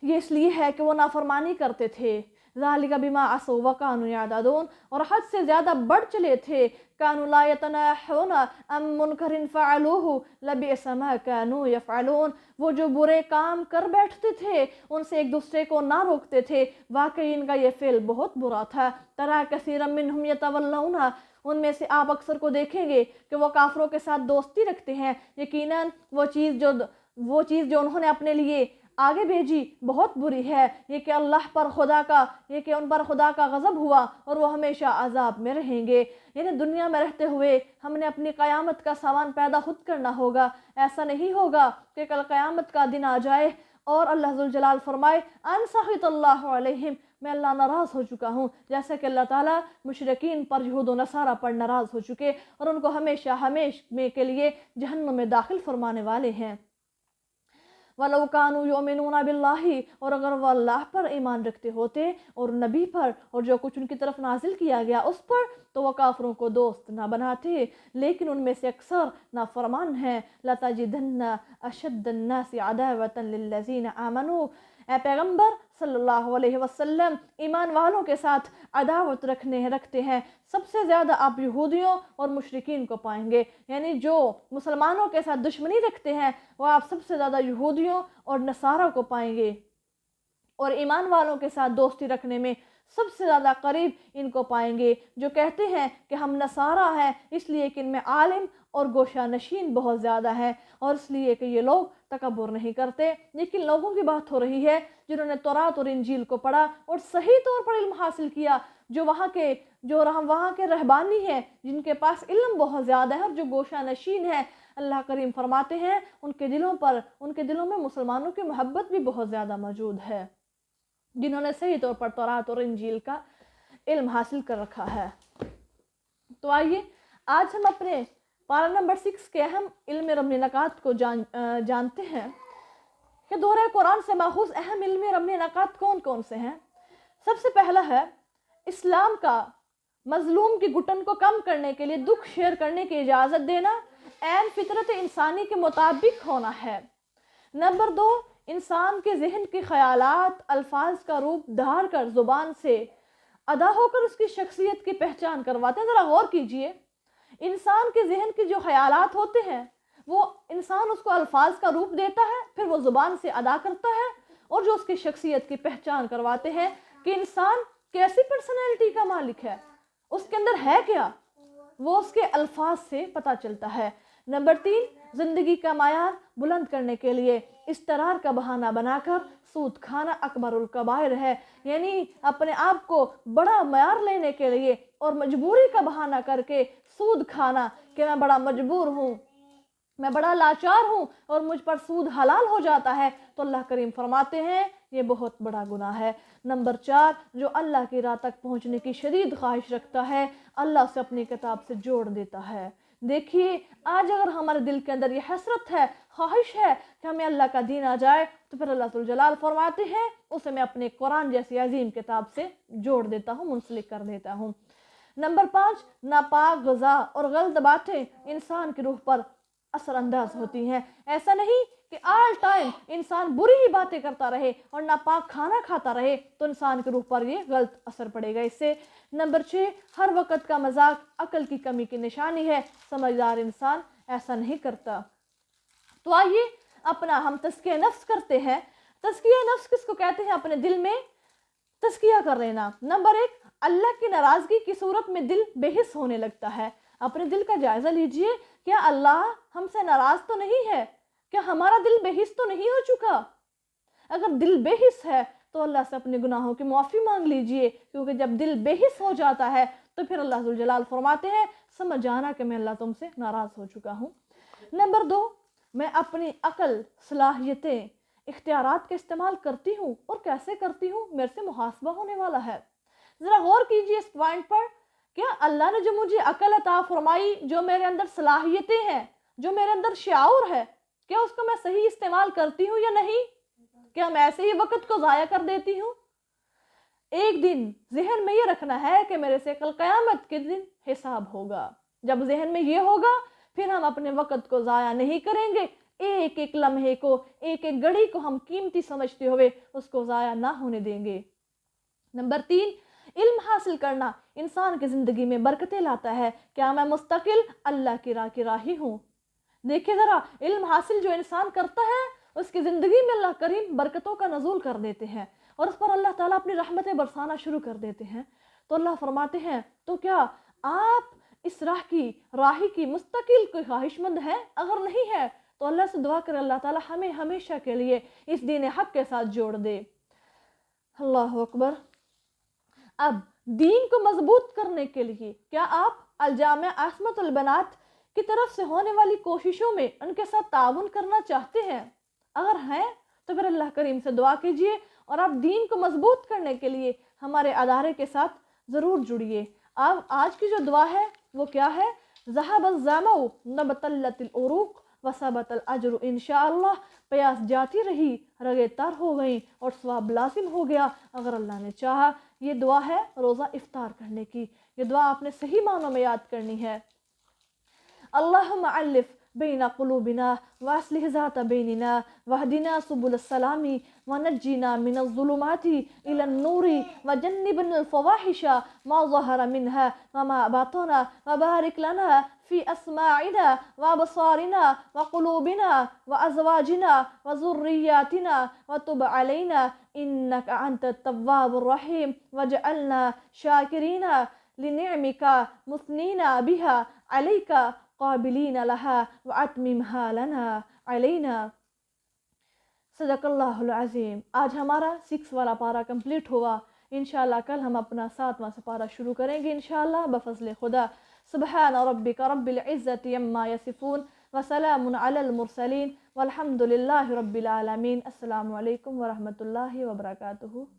یہ اس لیے ہے کہ وہ نافرمانی کرتے تھے، ذالک بما عصوا وکانوا یعتدون، اور حد سے زیادہ بڑھ چلے تھے۔ کانوا لا یتناہون عن منکر فعلوہ لبئس ما کانوا یفعلون، وہ جو برے کام کر بیٹھتے تھے ان سے ایک دوسرے کو نہ روکتے تھے، واقعی ان کا یہ فعل بہت برا تھا۔ تری کثیرا منہم یتولون، ان میں سے آپ اکثر کو دیکھیں گے کہ وہ کافروں کے ساتھ دوستی رکھتے ہیں، یقیناً وہ چیز جو انہوں نے اپنے لیے آگے بھیجی بہت بری ہے، یہ کہ ان پر خدا کا غضب ہوا اور وہ ہمیشہ عذاب میں رہیں گے۔ یعنی دنیا میں رہتے ہوئے ہم نے اپنی قیامت کا سامان پیدا خود کرنا ہوگا، ایسا نہیں ہوگا کہ کل قیامت کا دن آ جائے اور اللہ ذوالجلال فرمائے ان سخط اللہ علیہم، میں اللہ ناراض ہو چکا ہوں، جیسا کہ اللہ تعالیٰ مشرکین پر، یہود و نصارہ پر ناراض ہو چکے اور ان کو ہمیشہ ہمیشہ کے لیے جہنم میں داخل فرمانے والے ہیں۔ وَلَوْ كَانُوا يُؤْمِنُونَ بِاللَّهِ، اور اگر وہ اللہ پر ایمان رکھتے ہوتے اور نبی پر اور جو کچھ ان کی طرف نازل کیا گیا اس پر، تو وہ کافروں کو دوست نہ بناتے، لیکن ان میں سے اکثر نافرمان ہیں۔ لَتَجِدَنَّ أَشَدَّ النَّاسِ عَدَاوَةً لِلَّذِينَ آمَنُوا، اے پیغمبر صلی اللہ علیہ وسلم ایمان والوں کے ساتھ عداوت رکھتے ہیں، سب سے زیادہ آپ یہودیوں اور مشرکین کو پائیں گے، یعنی جو مسلمانوں کے ساتھ دشمنی رکھتے ہیں وہ آپ سب سے زیادہ یہودیوں اور نصارہ کو پائیں گے، اور ایمان والوں کے ساتھ دوستی رکھنے میں سب سے زیادہ قریب ان کو پائیں گے جو کہتے ہیں کہ ہم نصارہ ہیں اس لیے کہ ان میں عالم اور گوشہ نشین بہت زیادہ ہے، اور اس لیے کہ یہ لوگ تکبر نہیں کرتے۔ لیکن لوگوں کی بات ہو رہی ہے جنہوں نے تورات اور انجیل کو پڑھا اور صحیح طور پر علم حاصل کیا، جو وہاں کے رہبانی ہیں جن کے پاس علم بہت زیادہ ہے اور جو گوشہ نشین ہے۔ اللہ کریم فرماتے ہیں ان کے دلوں میں مسلمانوں کی محبت بھی بہت زیادہ موجود ہے، جنہوں نے صحیح طور پر تورات اور انجیل کا علم حاصل کر رکھا ہے۔ تو آئیے آج ہم اپنے پارہ نمبر 6 کے اہم علم رملی نکات کو جانتے ہیں کہ دورہ قرآن سے ماخوذ اہم علم رملی نکات کون کون سے ہیں۔ سب سے پہلا ہے اسلام کا مظلوم کی گھٹن کو کم کرنے کے لیے دکھ شیئر کرنے کی اجازت دینا عین فطرت انسانی کے مطابق ہونا ہے۔ نمبر 2، انسان کے ذہن کے خیالات الفاظ کا روپ دھار کر زبان سے ادا ہو کر اس کی شخصیت کی پہچان کرواتے ہیں۔ ذرا غور کیجئے، انسان کے ذہن کے جو خیالات ہوتے ہیں وہ انسان اس کو الفاظ کا روپ دیتا ہے، پھر وہ زبان سے ادا کرتا ہے، اور جو اس کی شخصیت کی پہچان کرواتے ہیں کہ انسان کیسی پرسنالٹی کا مالک ہے، اس کے اندر ہے کیا، وہ اس کے الفاظ سے پتہ چلتا ہے۔ نمبر 3، زندگی کا معیار بلند کرنے کے لیے استرار کا بہانہ بنا کر سود کھانا اکبر الکبائر ہے، یعنی اپنے آپ کو بڑا معیار لینے کے لیے اور مجبوری کا بہانہ کر کے سود کھانا کہ میں بڑا مجبور ہوں، میں بڑا لاچار ہوں اور مجھ پر سود حلال ہو جاتا ہے، تو اللہ کریم فرماتے ہیں یہ بہت بڑا گناہ ہے۔ نمبر 4، جو اللہ کی راہ تک پہنچنے کی شدید خواہش رکھتا ہے اللہ اسے اپنی کتاب سے جوڑ دیتا ہے۔ دیکھیے آج اگر ہمارے دل کے اندر یہ حسرت ہے، خواہش ہے کہ ہمیں اللہ کا دین آ جائے، تو پھر اللہ ذوالجلال فرماتے ہیں اسے میں اپنے قرآن جیسی عظیم کتاب سے جوڑ دیتا ہوں، منسلک کر دیتا ہوں۔ نمبر 5، ناپاک غذا اور غلط باتیں انسان کی روح پر اثر انداز ہوتی ہیں۔ ایسا نہیں کہ آل ٹائم انسان بری ہی باتیں کرتا رہے اور ناپاک کھانا کھاتا رہے تو انسان کی روح پر یہ غلط اثر پڑے گا اس سے۔ نمبر 6، ہر وقت کا مذاق عقل کی کمی کی نشانی ہے، سمجھدار انسان ایسا نہیں کرتا۔ تو آئیے اپنا ہم تزکیہ نفس کرتے ہیں۔ تزکیہ نفس کس کو کہتے ہیں؟ اپنے دل میں تزکیہ کر لینا۔ نمبر 1، اللہ کی ناراضگی کی صورت میں دل بے حس ہونے لگتا ہے۔ اپنے دل کا جائزہ لیجئے، کیا اللہ ہم سے ناراض تو نہیں ہے؟ کیا ہمارا دل بے حس تو نہیں ہو چکا؟ اگر دل بے حس ہے تو اللہ سے اپنے گناہوں کی معافی مانگ لیجئے، کیونکہ جب دل بے حس ہو جاتا ہے تو پھر اللہ ذوالجلال فرماتے ہیں سمجھ جانا کہ میں اللہ تم سے ناراض ہو چکا ہوں۔ نمبر 2، میں اپنی عقل، صلاحیتیں، اختیارات کا استعمال کرتی ہوں اور کیسے کرتی ہوں، میرے سے محاسبہ ہونے والا ہے۔ ذرا غور کیجئے اس پوائنٹ پر، کیا اللہ نے جو مجھے عقل عطا فرمائی، جو میرے اندر صلاحیتیں ہیں، جو میرے اندر شعور ہے، کیا اس کو میں صحیح استعمال کرتی ہوں یا نہیں؟ کیا میں ایسے ہی وقت کو ضائع کر دیتی ہوں؟ ایک دن ذہن میں یہ رکھنا ہے کہ میرے سے کل قیامت کے دن حساب ہوگا۔ جب ذہن میں یہ ہوگا پھر ہم اپنے وقت کو ضائع نہیں کریں گے، ایک ایک لمحے کو، ایک ایک گھڑی کو ہم قیمتی سمجھتے ہوئے اس کو ضائع نہ ہونے دیں گے۔ نمبر 3، علم حاصل کرنا انسان کی زندگی میں برکتیں لاتا ہے۔ کیا میں مستقل اللہ کی راہ کی راہی ہوں؟ دیکھیں ذرا، علم حاصل جو انسان کرتا ہے اس کی زندگی میں اللہ کریم برکتوں کا نزول کر دیتے ہیں اور اس پر اللہ تعالیٰ اپنی رحمتیں برسانا شروع کر دیتے ہیں۔ تو اللہ فرماتے ہیں تو کیا آپ اس راہی کی مستقل کوئی خواہش مند ہے؟ اگر نہیں ہے تو اللہ سے دعا کریں اللہ تعالیٰ ہمیں ہمیشہ کے لیے اس دین حق کے ساتھ جوڑ دے۔ اللہ اکبر۔ اب دین کو مضبوط کرنے کے لیے کیا آپ الجامعہ عاصمۃ البنات کی طرف سے ہونے والی کوششوں میں ان کے ساتھ تعاون کرنا چاہتے ہیں؟ اگر ہیں تو پھر اللہ کریم سے دعا کیجئے اور آپ دین کو مضبوط کرنے کے لیے ہمارے ادارے کے ساتھ ضرور جڑیے۔ اب آج کی جو دعا ہے وہ کیا ہے؟ ذہب الظمأ نبتلت العروق وثبت الاجر انشاءاللہ۔ پیاس جاتی رہی، رگیں تر ہو گئیں اور ثواب لازم ہو گیا اگر اللہ نے چاہا۔ یہ دعا ہے روزہ افطار کرنے کی۔ یہ دعا آپ نے صحیح معنوں میں یاد کرنی ہے۔ اللہم علف بین قلوبنا واصلح ذات بیننا واہدنا سبل السلام ونجنا من الظلمات الى النور وجنبنا الفواحش ما ظہر منها وما بطن وبارک لنا في أسماعنا وأبصارنا وقلوبنا وأزواجنا وذرياتنا وتب علينا إنك أنت التواب الرحيم واجعلنا شاكرين لنعمك مثنين بها عليك قابلين لها وأتممها لنا علينا۔ صدق اللہ العظیم۔ آج ہمارا 6 والا پارہ کمپلیٹ ہوا۔ انشاءاللہ کل ہم اپنا 7واں پارہ شروع کریں گے انشاءاللہ بفضل خدا۔ سبحان ربک رب العزت عما یصفون وسلام علی المرسلین والحمد للہ رب العالمین۔ السلام علیکم ورحمۃ اللہ وبرکاتہ۔